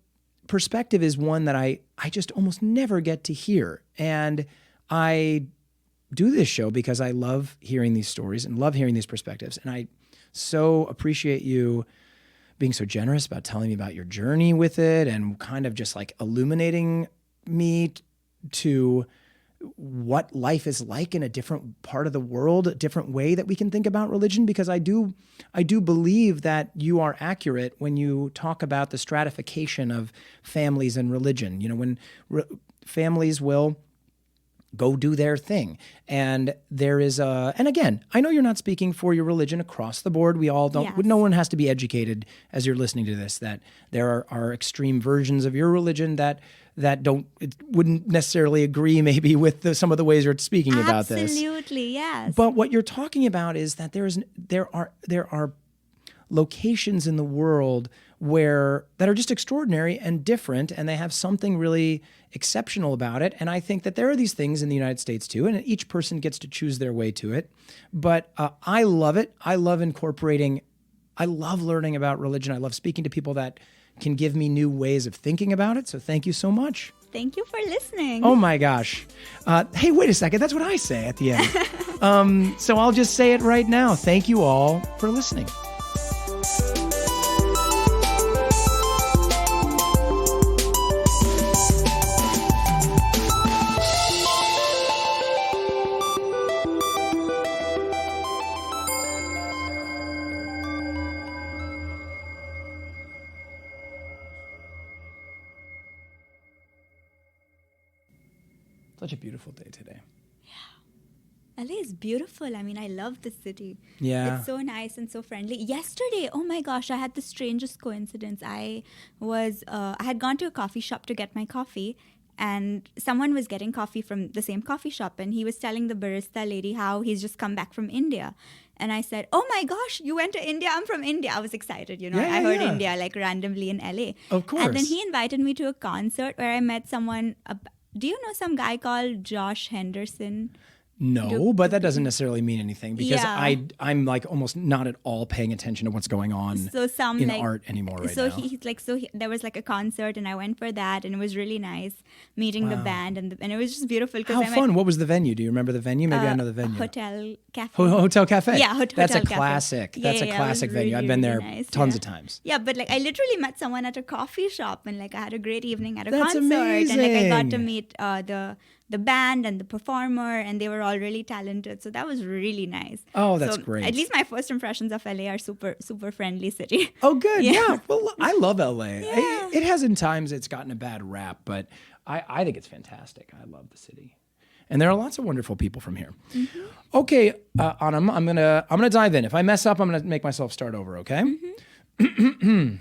Speaker 1: perspective is one that I just almost never get to hear. And I do this show because I love hearing these stories and love hearing these perspectives. And I so appreciate you being so generous about telling me about your journey with it and kind of just like illuminating me to what life is like in a different part of the world, a different way that we can think about religion, because I do believe that you are accurate when you talk about the stratification of families and religion. You know, when families will go do their thing. And there is and again, I know you're not speaking for your religion across the board. We all don't,
Speaker 2: Yes.
Speaker 1: No one has to be educated as you're listening to this, that there are extreme versions of your religion that wouldn't necessarily agree maybe with some of the ways you're speaking about this.
Speaker 2: Absolutely, yes.
Speaker 1: But what you're talking about is that there are locations in the world that are just extraordinary and different, and they have something really exceptional about it. And I think that there are these things in the United States too, and each person gets to choose their way to it. But I love it. I love learning about religion. I love speaking to people that can give me new ways of thinking about it. So thank you so much.
Speaker 2: Thank you for listening.
Speaker 1: Oh my gosh. Hey, wait a second. That's what I say at the end. So I'll just say it right now. Thank you all for listening. Such a beautiful day today.
Speaker 2: LA is beautiful. I mean, I love the city.
Speaker 1: Yeah.
Speaker 2: It's so nice and so friendly. Yesterday, oh my gosh, I had the strangest coincidence. I had gone to a coffee shop to get my coffee, and someone was getting coffee from the same coffee shop, and he was telling the barista lady how he's just come back from India. And I said, oh my gosh, you went to India? I'm from India. I was excited, you know.
Speaker 1: Yeah,
Speaker 2: I heard
Speaker 1: yeah.
Speaker 2: India like randomly in LA.
Speaker 1: Of course.
Speaker 2: And then he invited me to a concert where I met someone. Do you know some guy called Josh Henderson?
Speaker 1: No, but that doesn't necessarily mean anything, because
Speaker 2: Yeah.
Speaker 1: I'm like almost not at all paying attention to what's going on in art anymore right now.
Speaker 2: There was like a concert, and I went for that, and it was really nice meeting the band, and it was just beautiful.
Speaker 1: How fun. What was the venue? Do you remember the venue? Maybe I know the venue.
Speaker 2: Hotel Cafe.
Speaker 1: Hotel Cafe.
Speaker 2: Yeah,
Speaker 1: That's
Speaker 2: Hotel
Speaker 1: a
Speaker 2: Cafe.
Speaker 1: classic.
Speaker 2: Yeah,
Speaker 1: That's
Speaker 2: yeah,
Speaker 1: a
Speaker 2: yeah, it
Speaker 1: classic
Speaker 2: was
Speaker 1: venue. I've
Speaker 2: really,
Speaker 1: been there
Speaker 2: really nice,
Speaker 1: tons
Speaker 2: yeah.
Speaker 1: of times.
Speaker 2: Yeah, but like I literally met someone at a coffee shop, and like I had a great evening at a
Speaker 1: That's
Speaker 2: concert, and like I got to
Speaker 1: amazing.
Speaker 2: meet the band and the performer, and they were all really talented. So that was really nice.
Speaker 1: Oh, that's
Speaker 2: So
Speaker 1: great.
Speaker 2: At least my first impressions of LA are super, super friendly city.
Speaker 1: Oh, good.
Speaker 2: Yeah.
Speaker 1: Yeah. Well, I love LA.
Speaker 2: Yeah.
Speaker 1: It has in times it's gotten a bad rap, but I think it's fantastic. I love the city. And there are lots of wonderful people from here.
Speaker 2: Mm-hmm.
Speaker 1: Okay, Anam, I'm gonna dive in. If I mess up, I'm gonna make myself start over, okay?
Speaker 2: Mm-hmm.